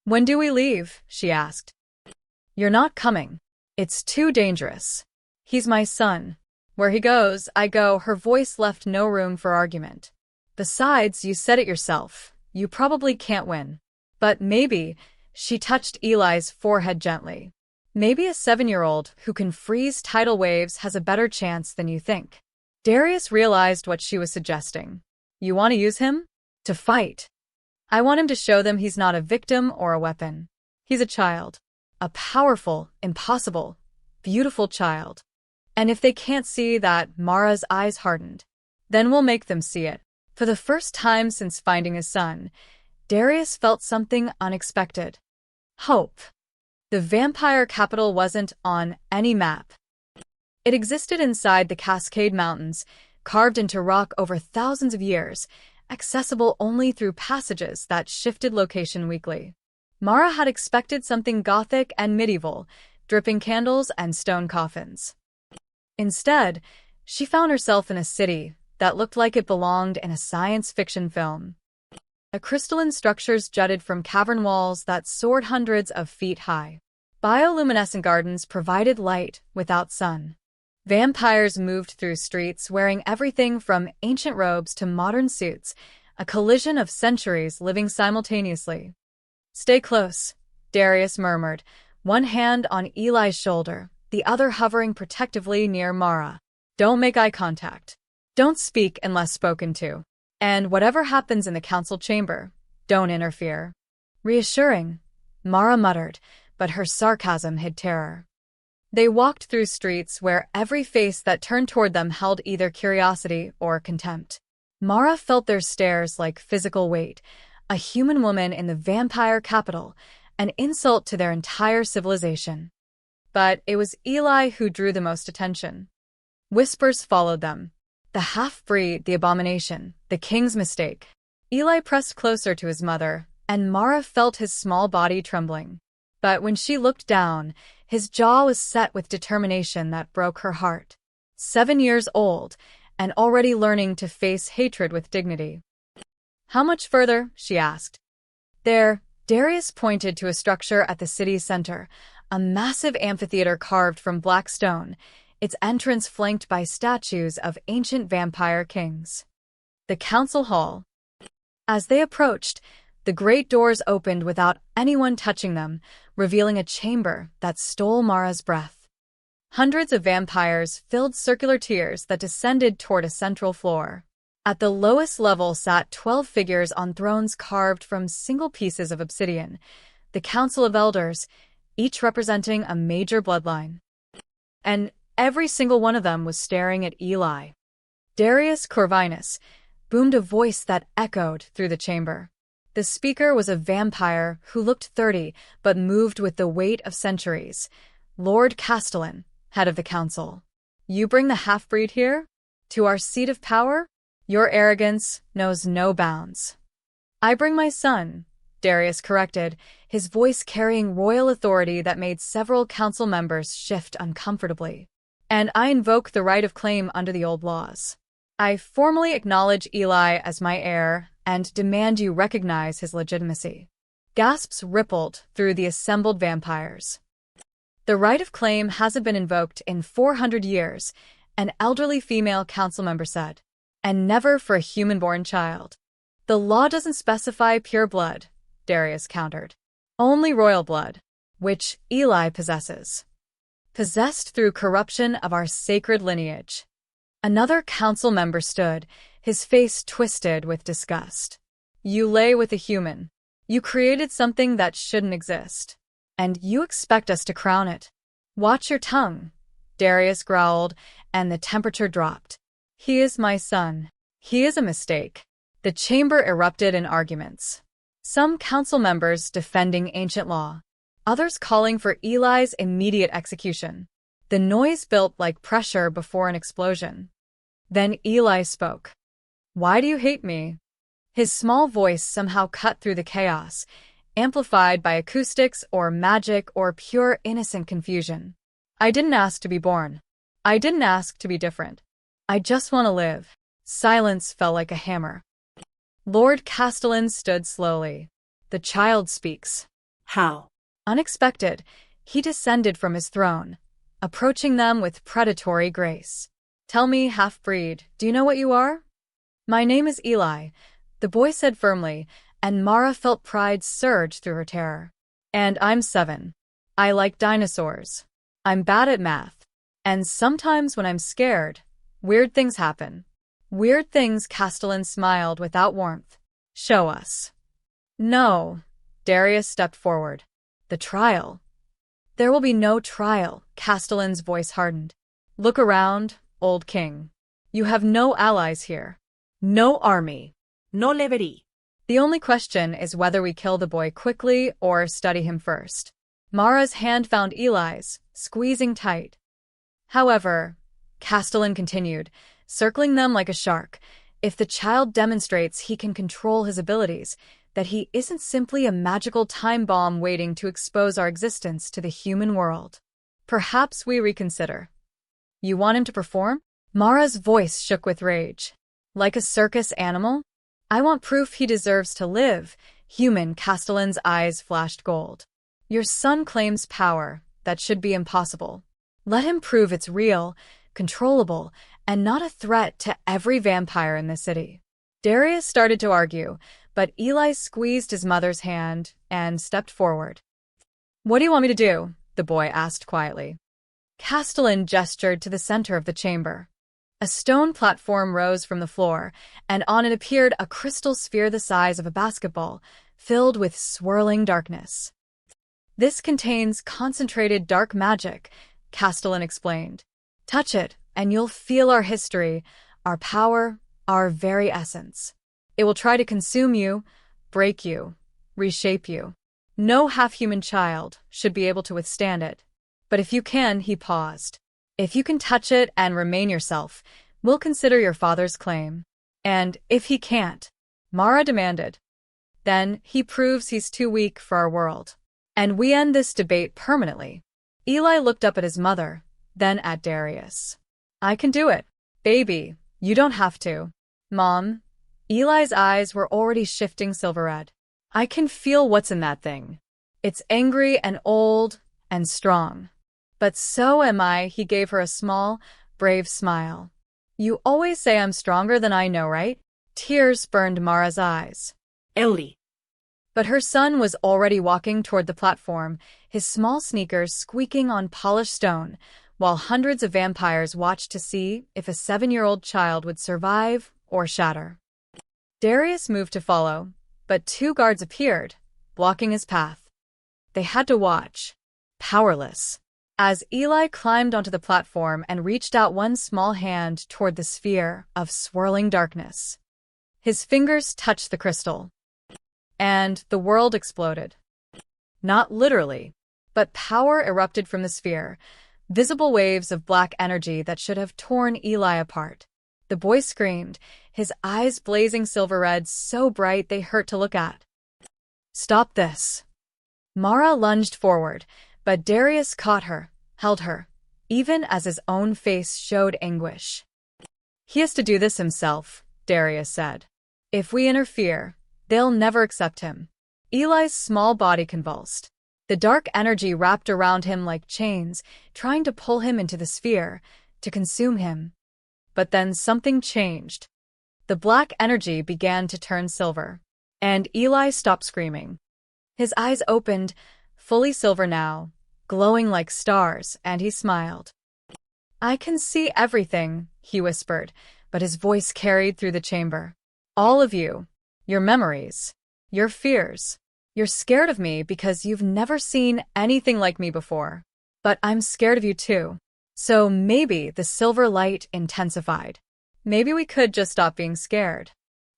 When do we leave? She asked. You're not coming. It's too dangerous. He's my son. Where he goes, I go. Her voice left no room for argument. Besides, you said it yourself. You probably can't win. But maybe, she touched Eli's forehead gently. Maybe a 7-year-old who can freeze tidal waves has a better chance than you think. Darius realized what she was suggesting. You want to use him? To fight. I want him to show them he's not a victim or a weapon. He's a child. A powerful, impossible, beautiful child. And if they can't see that, Mara's eyes hardened. Then we'll make them see it. For the first time since finding his son, Darius felt something unexpected. Hope. The vampire capital wasn't on any map. It existed inside the Cascade Mountains, carved into rock over thousands of years, accessible only through passages that shifted location weekly. Mara had expected something gothic and medieval, dripping candles and stone coffins. Instead, she found herself in a city that looked like it belonged in a science fiction film. The crystalline structures jutted from cavern walls that soared hundreds of feet high. Bioluminescent gardens provided light without sun. Vampires moved through streets wearing everything from ancient robes to modern suits, a collision of centuries living simultaneously. Stay close, Darius murmured, one hand on Eli's shoulder, the other hovering protectively near Mara. Don't make eye contact. Don't speak unless spoken to. And whatever happens in the council chamber, don't interfere. Reassuring, Mara muttered, but her sarcasm hid terror. They walked through streets where every face that turned toward them held either curiosity or contempt. Mara felt their stares like physical weight, a human woman in the vampire capital, an insult to their entire civilization. But it was Eli who drew the most attention. Whispers followed them. The half-breed, the abomination, the king's mistake. Eli pressed closer to his mother, and Mara felt his small body trembling. But when she looked down, His jaw was set with determination that broke her heart. 7 years old, and already learning to face hatred with dignity. "How much further?" she asked. "There," Darius pointed to a structure at the city's center, a massive amphitheater carved from black stone, its entrance flanked by statues of ancient vampire kings. The council hall. As they approached, the great doors opened without anyone touching them, revealing a chamber that stole Mara's breath. Hundreds of vampires filled circular tiers that descended toward a central floor. At the lowest level sat 12 figures on thrones carved from single pieces of obsidian, the Council of Elders, each representing a major bloodline. And every single one of them was staring at Eli. "Darius Corvinus," boomed a voice that echoed through the chamber. The speaker was a vampire who looked 30 but moved with the weight of centuries. "Lord Castellan, head of the council. You bring the half-breed here? To our seat of power? Your arrogance knows no bounds." "I bring my son," Darius corrected, his voice carrying royal authority that made several council members shift uncomfortably. "And I invoke the right of claim under the old laws. I formally acknowledge Eli as my heir and demand you recognize his legitimacy." Gasps rippled through the assembled vampires. "The right of claim hasn't been invoked in 400 years, an elderly female council member said. "And never for a human-born child." "The law doesn't specify pure blood," Darius countered. "Only royal blood, which Eli possesses. Possessed through corruption of our sacred lineage." Another council member stood, his face twisted with disgust. "You lay with a human. You created something that shouldn't exist. And you expect us to crown it. Watch your tongue," Darius growled, and the temperature dropped. "He is my son. He is a mistake." The chamber erupted in arguments. Some council members defending ancient law, others calling for Eli's immediate execution. The noise built like pressure before an explosion. Then Eli spoke. "Why do you hate me?" His small voice somehow cut through the chaos, amplified by acoustics or magic or pure innocent confusion. "I didn't ask to be born. I didn't ask to be different. I just want to live." Silence fell like a hammer. Lord Castellan stood slowly. "The child speaks." How? Unexpected, he descended from his throne, approaching them with predatory grace. "Tell me, half-breed, do you know what you are?" "My name is Eli," the boy said firmly, and Mara felt pride surge through her terror. "And I'm 7. I like dinosaurs. I'm bad at math. And sometimes when I'm scared, weird things happen." "Weird things," Castellan smiled without warmth. "Show us." "No." Darius stepped forward. "The trial." "There will be no trial," Castellan's voice hardened. "Look around, old king. You have no allies here. No army. No le verí. The only question is whether we kill the boy quickly or study him first." Mara's hand found Eli's, squeezing tight. "However," Castellan continued, circling them like a shark, "if the child demonstrates he can control his abilities, that he isn't simply a magical time bomb waiting to expose our existence to the human world, perhaps we reconsider." "You want him to perform?" Mara's voice shook with rage. "Like a circus animal? I want proof he deserves to live." Human. Castellan's eyes flashed gold. "Your son claims power that should be impossible. Let him prove it's real, controllable, and not a threat to every vampire in the city." Darius started to argue, but Eli squeezed his mother's hand and stepped forward. "What do you want me to do?" the boy asked quietly. Castellan gestured to the center of the chamber. A stone platform rose from the floor, and on it appeared a crystal sphere the size of a basketball, filled with swirling darkness. "This contains concentrated dark magic," Castellan explained. "Touch it, and you'll feel our history, our power, our very essence. It will try to consume you, break you, reshape you. No half-human child should be able to withstand it. But if you can," he paused. "If you can touch it and remain yourself, we'll consider your father's claim. And if he can't," Mara demanded, "then he proves he's too weak for our world. And we end this debate permanently." Eli looked up at his mother, then at Darius. I can do it. Baby, you don't have to. Mom. Eli's eyes were already shifting silver red. I can feel what's in that thing. It's angry and old and strong. But so am I, he gave her a small, brave smile. You always say I'm stronger than I know, right? Tears burned Mara's eyes. Ellie. But her son was already walking toward the platform, his small sneakers squeaking on polished stone, while hundreds of vampires watched to see if a 7-year-old child would survive or shatter. Darius moved to follow, but 2 guards appeared, blocking his path. They had to watch, powerless, as Eli climbed onto the platform and reached out one small hand toward the sphere of swirling darkness. His fingers touched the crystal, and the world exploded. Not literally, but power erupted from the sphere, visible waves of black energy that should have torn Eli apart. The boy screamed, his eyes blazing silver red so bright they hurt to look at. Stop this. Mara lunged forward, but Darius caught her, held her, even as his own face showed anguish. He has to do this himself, Darius said. If we interfere, they'll never accept him. Eli's small body convulsed. The dark energy wrapped around him like chains, trying to pull him into the sphere, to consume him. But then something changed. The black energy began to turn silver, and Eli stopped screaming. His eyes opened, fully silver now, glowing like stars, and he smiled. I can see everything, he whispered, but his voice carried through the chamber. All of you, your memories, your fears. You're scared of me because you've never seen anything like me before. But I'm scared of you too. So maybe the silver light intensified. Maybe we could just stop being scared.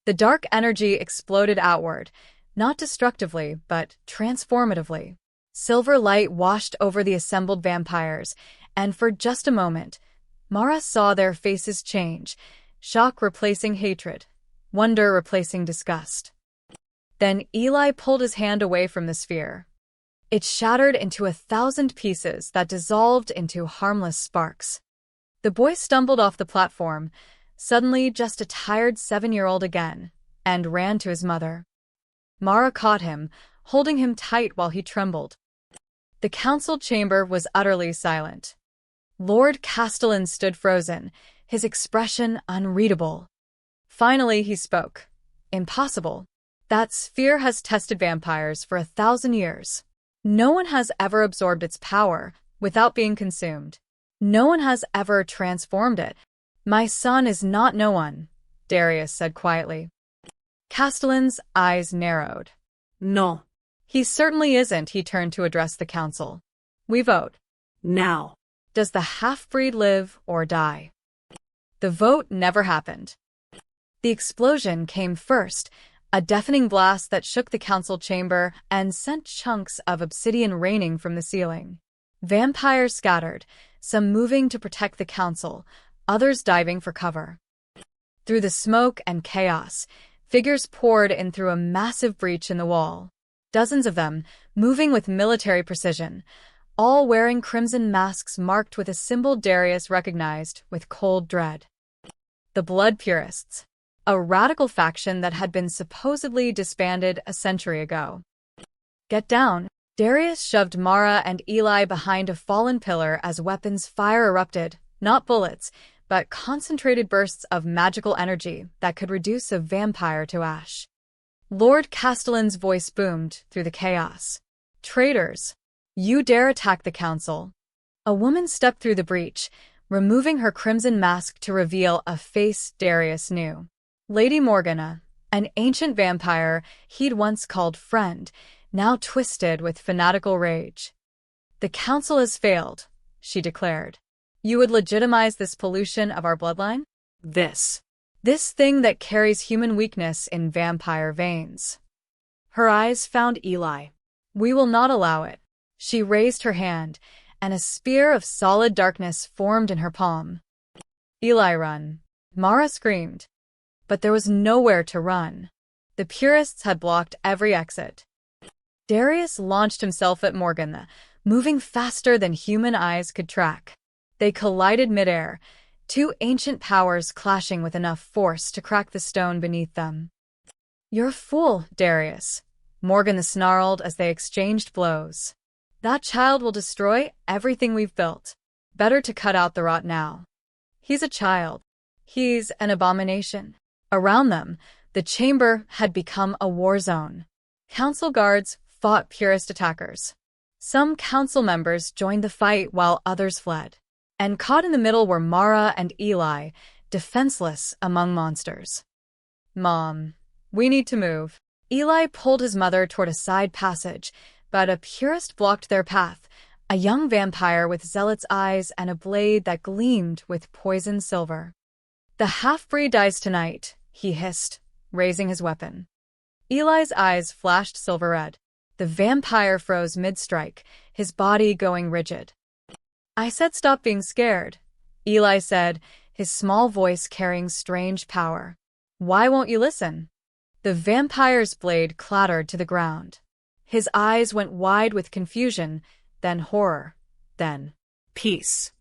The dark energy exploded outward, not destructively, but transformatively. Silver light washed over the assembled vampires, and for just a moment, Mara saw their faces change, shock replacing hatred, wonder replacing disgust. Then Eli pulled his hand away from the sphere. It shattered into 1,000 pieces that dissolved into harmless sparks. The boy stumbled off the platform, suddenly just a tired 7-year-old again, and ran to his mother. Mara caught him, holding him tight while he trembled. The council chamber was utterly silent. Lord Castellan stood frozen, his expression unreadable. Finally he spoke. Impossible. That sphere has tested vampires for 1,000 years. No one has ever absorbed its power without being consumed. No one has ever transformed it. My son is not no one, Darius said quietly. Castellan's eyes narrowed. No. He certainly isn't, he turned to address the council. We vote. Now. Does the half-breed live or die? The vote never happened. The explosion came first, a deafening blast that shook the council chamber and sent chunks of obsidian raining from the ceiling. Vampires scattered, some moving to protect the council, others diving for cover. Through the smoke and chaos, figures poured in through a massive breach in the wall. Dozens of them, moving with military precision, all wearing crimson masks marked with a symbol Darius recognized with cold dread. The Blood Purists, a radical faction that had been supposedly disbanded a century ago. Get down. Darius shoved Mara and Eli behind a fallen pillar as weapons fire erupted, not bullets, but concentrated bursts of magical energy that could reduce a vampire to ash. Lord Castellan's voice boomed through the chaos. Traitors! You dare attack the council. A woman stepped through the breach, removing her crimson mask to reveal a face Darius knew. Lady Morgana, an ancient vampire he'd once called friend, now twisted with fanatical rage. The council has failed, she declared. You would legitimize this pollution of our bloodline? This thing that carries human weakness in vampire veins. Her eyes found Eli. We will not allow it. She raised her hand, and a spear of solid darkness formed in her palm. Eli, run. Mara screamed. But there was nowhere to run. The purists had blocked every exit. Darius launched himself at Morgana, moving faster than human eyes could track. They collided midair, two ancient powers clashing with enough force to crack the stone beneath them. "You're a fool, Darius," Morgan snarled as they exchanged blows. "That child will destroy everything we've built. Better to cut out the rot now." "He's a child. He's an abomination." Around them, the chamber had become a war zone. Council guards fought purist attackers. Some council members joined the fight while others fled. And caught in the middle were Mara and Eli, defenseless among monsters. "Mom, we need to move." Eli pulled his mother toward a side passage, but a purist blocked their path, a young vampire with zealot's eyes and a blade that gleamed with poison silver. "The half-breed dies tonight," he hissed, raising his weapon. Eli's eyes flashed silver red. The vampire froze mid-strike, his body going rigid. "I said stop being scared," Eli said, his small voice carrying strange power. "Why won't you listen?" The vampire's blade clattered to the ground. His eyes went wide with confusion, then horror, then Peace.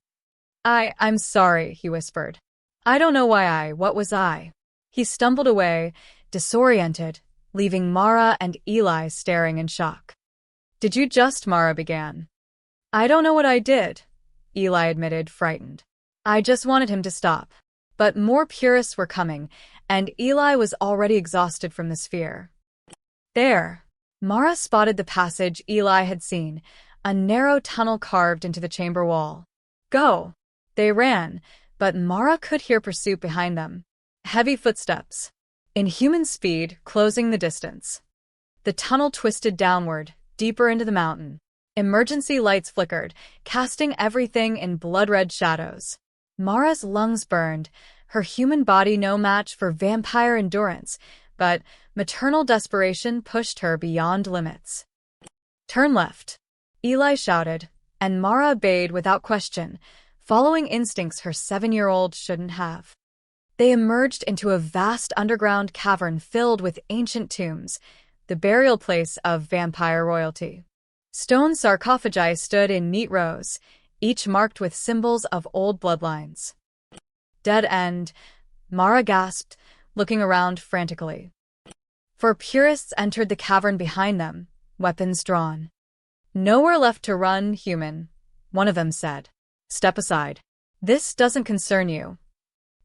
I'm sorry," he whispered. "I don't know why what was I?" He stumbled away, disoriented, leaving Mara and Eli staring in shock. "Did you just?" Mara began. "I don't know what I did," Eli admitted, frightened. "I just wanted him to stop." But more purists were coming, and Eli was already exhausted from the sphere. There, Mara spotted the passage Eli had seen, a narrow tunnel carved into the chamber wall. "Go!" They ran, but Mara could hear pursuit behind them. Heavy footsteps. Inhuman speed, closing the distance. The tunnel twisted downward, deeper into the mountain. Emergency lights flickered, casting everything in blood-red shadows. Mara's lungs burned, her human body no match for vampire endurance, but maternal desperation pushed her beyond limits. "Turn left," Eli shouted, and Mara obeyed without question, following instincts her 7-year-old shouldn't have. They emerged into a vast underground cavern filled with ancient tombs, the burial place of vampire royalty. Stone sarcophagi stood in neat rows, each marked with symbols of old bloodlines. "Dead end," Mara gasped, looking around frantically. For purists entered the cavern behind them, weapons drawn. "Nowhere left to run, human," one of them said. "Step aside. This doesn't concern you."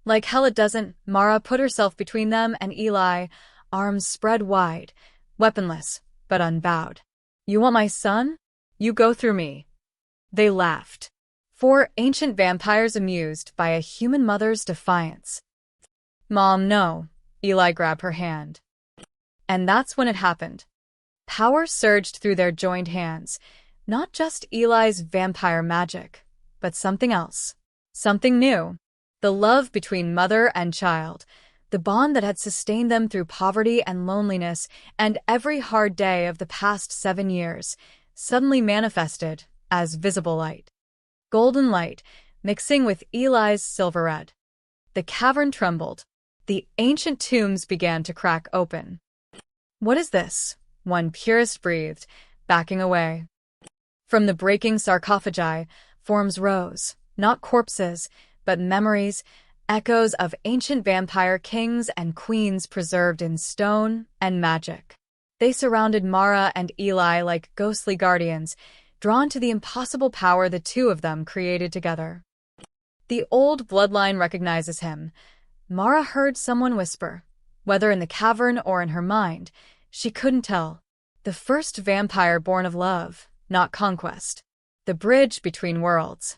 "Like hell it doesn't." Mara put herself between them and Eli, arms spread wide, weaponless, but unbowed. "You want my son? You go through me." They laughed. 4 ancient vampires amused by a human mother's defiance. "Mom, no." Eli grabbed her hand. And that's when it happened. Power surged through their joined hands, not just Eli's vampire magic, but something else. Something new. The love between mother and child, the bond that had sustained them through poverty and loneliness and every hard day of the past 7 years, suddenly manifested as visible light. Golden light, mixing with Eli's silver red. The cavern trembled. The ancient tombs began to crack open. "What is this?" one purist breathed, backing away. From the breaking sarcophagi, forms rose, not corpses, but memories, echoes of ancient vampire kings and queens preserved in stone and magic. They surrounded Mara and Eli like ghostly guardians, drawn to the impossible power the two of them created together. The old bloodline recognizes him. Mara heard someone whisper, whether in the cavern or in her mind, she couldn't tell. The first vampire born of love, not conquest. The bridge between worlds.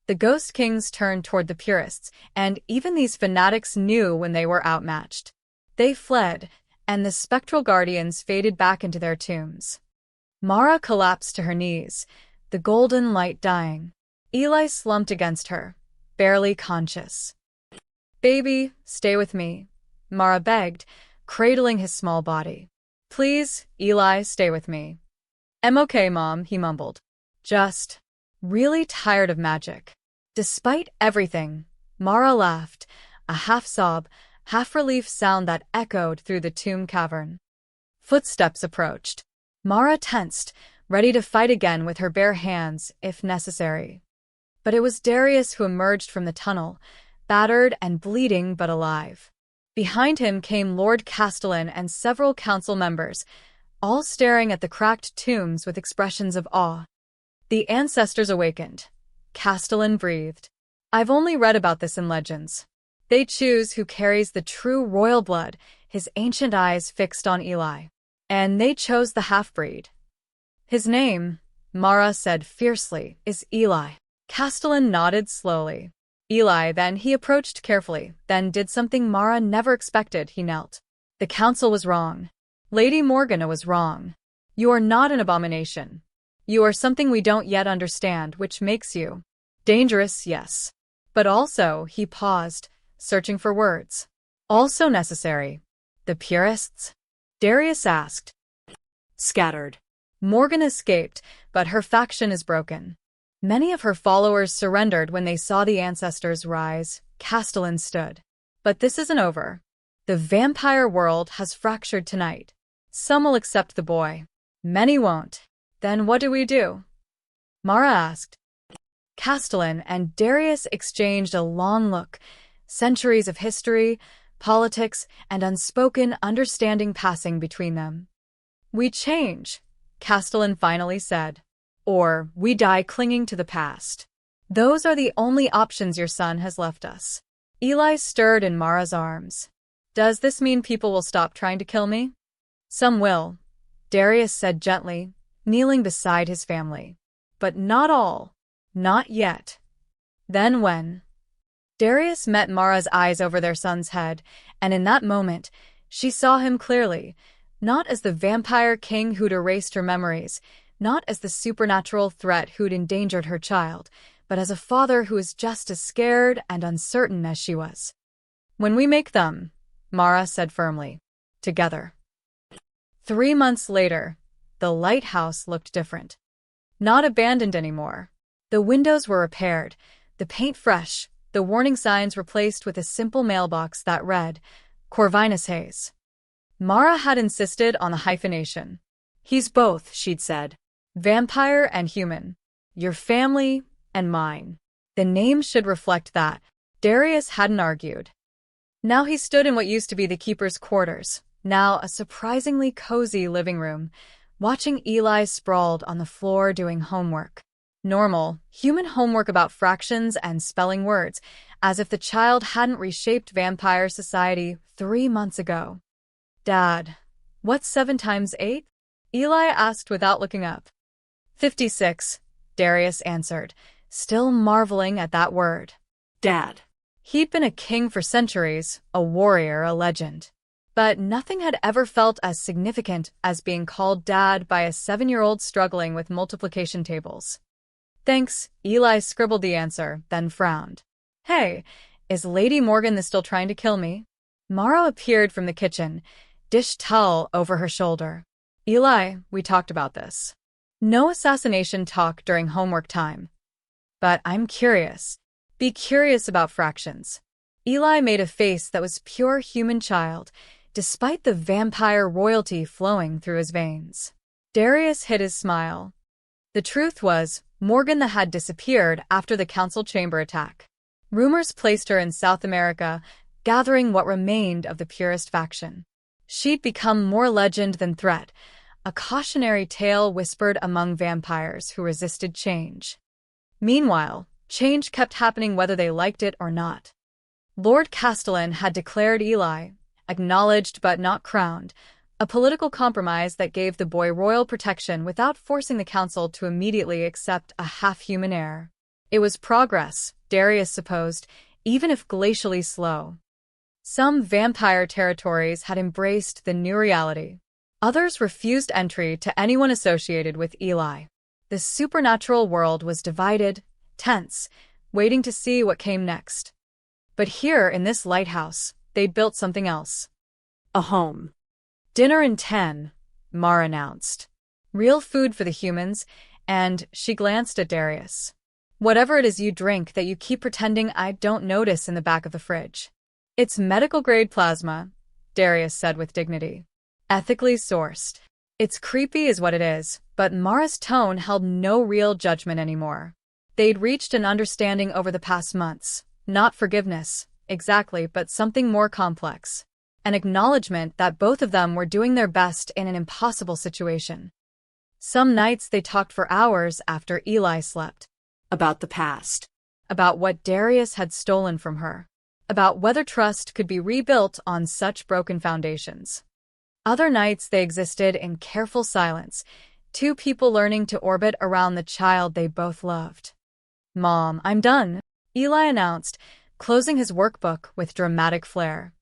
The Ghost Kings turned toward the purists, and even these fanatics knew when they were outmatched. They fled, and the spectral guardians faded back into their tombs. Mara collapsed to her knees, the golden light dying. Eli slumped against her, barely conscious. "Baby, stay with me," Mara begged, cradling his small body. "Please, Eli, stay with me." "I'm okay, Mom," he mumbled. "Just really tired of magic." Despite everything, Mara laughed, a half-sob, half-relief sound that echoed through the tomb cavern. Footsteps approached. Mara tensed, ready to fight again with her bare hands, if necessary. But it was Darius who emerged from the tunnel, battered and bleeding but alive. Behind him came Lord Castellan and several council members, all staring at the cracked tombs with expressions of awe. The ancestors awakened. Castellan breathed. I've only read about this in legends. They choose who carries the true royal blood, his ancient eyes fixed on Eli. And they chose the half-breed. His name, Mara said fiercely, is Eli. Castellan nodded slowly. Eli, then he approached carefully, then did something Mara never expected. He knelt. The council was wrong. Lady Morgana was wrong. You are not an abomination. You are something we don't yet understand, which makes you dangerous, yes. But also, he paused, searching for words. Also necessary. The purists? Darius asked. Scattered. Morgan escaped, but her faction is broken. Many of her followers surrendered when they saw the ancestors rise. Castellan stood. But this isn't over. The vampire world has fractured tonight. Some will accept the boy. Many won't. Then what do we do? Mara asked. Castellan and Darius exchanged a long look. Centuries of history, politics, and unspoken understanding passing between them. We change, Castellan finally said. Or we die clinging to the past. Those are the only options your son has left us. Eli stirred in Mara's arms. Does this mean people will stop trying to kill me? Some will, Darius said gently, kneeling beside his family. But not all. Not yet. Then when? Darius met Mara's eyes over their son's head, and in that moment, she saw him clearly, not as the vampire king who'd erased her memories, not as the supernatural threat who'd endangered her child, but as a father who was just as scared and uncertain as she was. When we make them, Mara said firmly, together. 3 months later, the lighthouse looked different. Not abandoned anymore. The windows were repaired, the paint fresh, the warning signs replaced with a simple mailbox that read, Corvinus Hayes. Mara had insisted on the hyphenation. He's both, she'd said. Vampire and human. Your family and mine. The name should reflect that. Darius hadn't argued. Now he stood in what used to be the keeper's quarters, now a surprisingly cozy living room, watching Eli sprawled on the floor doing homework. Normal, human homework about fractions and spelling words, as if the child hadn't reshaped vampire society 3 months ago. Dad, what's 7 times 8? Eli asked without looking up. 56, Darius answered, still marveling at that word. Dad. He'd been a king for centuries, a warrior, a legend. But nothing had ever felt as significant as being called Dad by a 7-year-old struggling with multiplication tables. Thanks, Eli scribbled the answer, then frowned. Hey, is Lady Morgana still trying to kill me? Mara appeared from the kitchen, dish towel over her shoulder. Eli, we talked about this. No assassination talk during homework time. But I'm curious. Be curious about fractions. Eli made a face that was pure human child, despite the vampire royalty flowing through his veins. Darius hid his smile. The truth was, Morgana had disappeared after the council chamber attack. Rumors placed her in South America, gathering what remained of the purist faction. She'd become more legend than threat, a cautionary tale whispered among vampires who resisted change. Meanwhile, change kept happening whether they liked it or not. Lord Castellan had declared Eli, acknowledged but not crowned, a political compromise that gave the boy royal protection without forcing the council to immediately accept a half-human heir. It was progress, Darius supposed, even if glacially slow. Some vampire territories had embraced the new reality. Others refused entry to anyone associated with Eli. The supernatural world was divided, tense, waiting to see what came next. But here in this lighthouse, they'd built something else. A home. Dinner in 10, Mara announced. Real food for the humans, and she glanced at Darius. Whatever it is you drink that you keep pretending I don't notice in the back of the fridge. It's medical-grade plasma, Darius said with dignity. Ethically sourced. It's creepy is what it is, but Mara's tone held no real judgment anymore. They'd reached an understanding over the past months. Not forgiveness, exactly, but something more complex. An acknowledgement that both of them were doing their best in an impossible situation. Some nights they talked for hours after Eli slept. About the past. About what Darius had stolen from her. About whether trust could be rebuilt on such broken foundations. Other nights they existed in careful silence, two people learning to orbit around the child they both loved. "Mom, I'm done," Eli announced, closing his workbook with dramatic flair.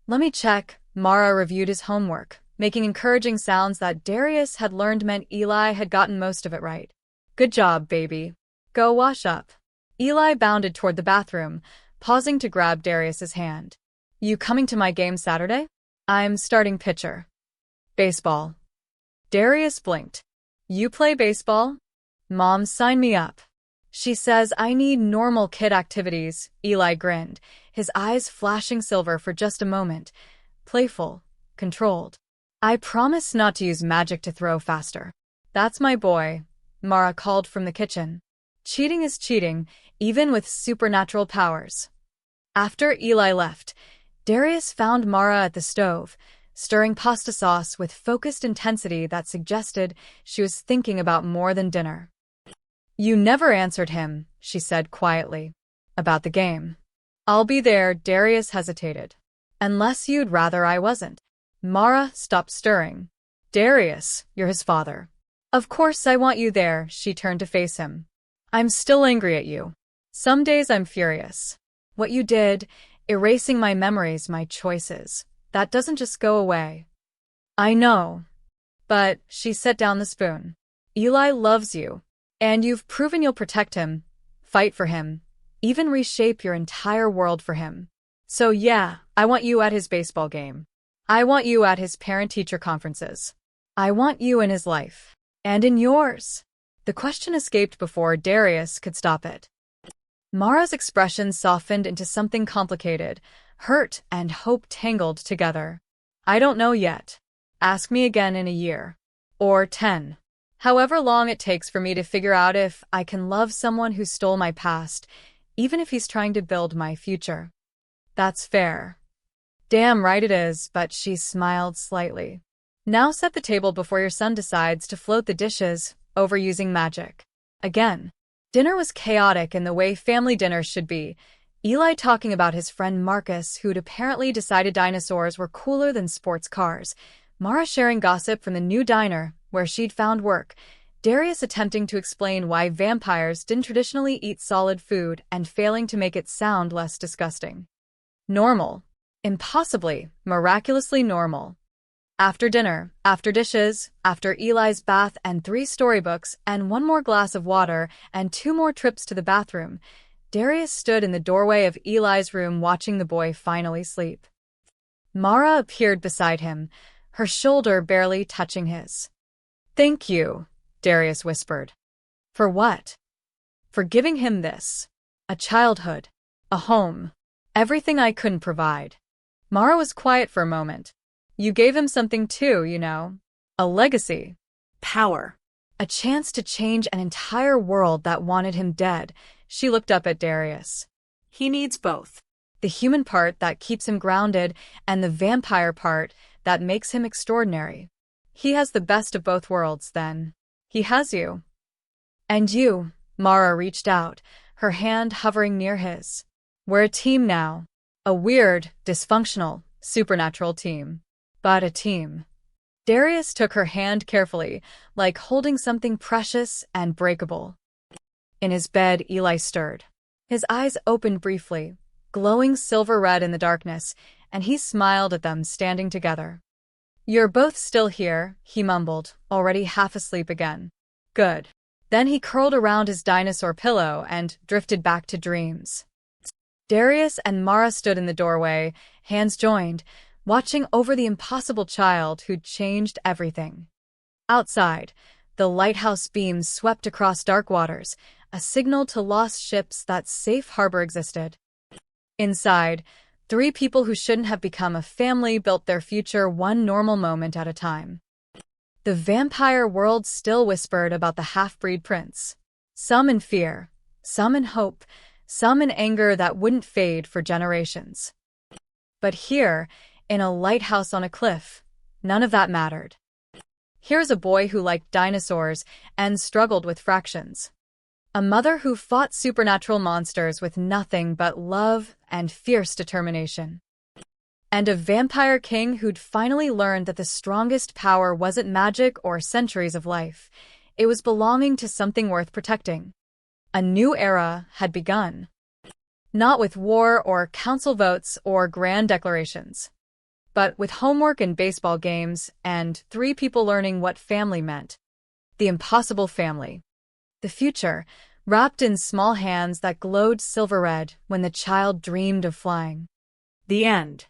"Let me check." Mara reviewed his homework, making encouraging sounds that Darius had learned meant Eli had gotten most of it right. "Good job, baby. Go wash up." Eli bounded toward the bathroom, pausing to grab Darius's hand. "You coming to my game Saturday?" "I'm starting pitcher." "Baseball." Darius blinked. "You play baseball?" "Mom, sign me up." "She says I need normal kid activities." Eli grinned, his eyes flashing silver for just a moment. Playful, controlled. "I promise not to use magic to throw faster." "That's my boy," Mara called from the kitchen. Cheating is cheating, even with supernatural powers. After Eli left, Darius found Mara at the stove, stirring pasta sauce with focused intensity that suggested she was thinking about more than dinner. "You never answered him," she said quietly. "About the game." "I'll be there." Darius hesitated. "Unless you'd rather I wasn't." Mara stopped stirring. "Darius, you're his father." "Of course I want you there." She turned to face him. "I'm still angry at you. Some days I'm furious. What you did, erasing my memories, my choices, that doesn't just go away." "I know. But," she set down the spoon, "Eli loves you. And you've proven you'll protect him, fight for him, even reshape your entire world for him. So yeah, I want you at his baseball game. I want you at his parent-teacher conferences. I want you in his life. And in yours." The question escaped before Darius could stop it. Mara's expression softened into something complicated, hurt and hope tangled together. "I don't know yet. Ask me again in a year. Or 10. However long it takes for me to figure out if I can love someone who stole my past, even if he's trying to build my future." "That's fair." "Damn right it is," but she smiled slightly. "Now set the table before your son decides to float the dishes, overusing magic." Again. Dinner was chaotic in the way family dinners should be. Eli talking about his friend Marcus, who'd apparently decided dinosaurs were cooler than sports cars. Mara sharing gossip from the new diner, where she'd found work. Darius attempting to explain why vampires didn't traditionally eat solid food and failing to make it sound less disgusting. Normal. Impossibly, miraculously normal. After dinner, after dishes, after Eli's bath and 3 storybooks and 1 more glass of water and 2 more trips to the bathroom, Darius stood in the doorway of Eli's room watching the boy finally sleep. Mara appeared beside him, her shoulder barely touching his. "Thank you," Darius whispered. "For what?" "For giving him this. A childhood. A home. Everything I couldn't provide." Mara was quiet for a moment. "You gave him something too, you know. A legacy. Power. A chance to change an entire world that wanted him dead." She looked up at Darius. He needs both. The human part that keeps him grounded and the vampire part that makes him extraordinary. He has the best of both worlds, then. He has you. And you. Mara reached out, her hand hovering near his. "We're a team now. A weird, dysfunctional, supernatural team. But a team." Darius took her hand carefully, like holding something precious and breakable. In his bed, Eli stirred. His eyes opened briefly, glowing silver red in the darkness, and he smiled at them standing together. "You're both still here," he mumbled, already half asleep again. "Good." Then he curled around his dinosaur pillow and drifted back to dreams. Darius and Mara stood in the doorway, hands joined, watching over the impossible child who'd changed everything. Outside, the lighthouse beams swept across dark waters, a signal to lost ships that safe harbor existed. Inside, 3 people who shouldn't have become a family built their future one normal moment at a time. The vampire world still whispered about the half-breed prince. Some in fear, some in hope, some in anger that wouldn't fade for generations. But here, in a lighthouse on a cliff, none of that mattered. Here's a boy who liked dinosaurs and struggled with fractions. A mother who fought supernatural monsters with nothing but love and fierce determination. And a vampire king who'd finally learned that the strongest power wasn't magic or centuries of life. It was belonging to something worth protecting. A new era had begun. Not with war or council votes or grand declarations, but with homework and baseball games and 3 people learning what family meant. The impossible family. The future, wrapped in small hands that glowed silver red when the child dreamed of flying. The end.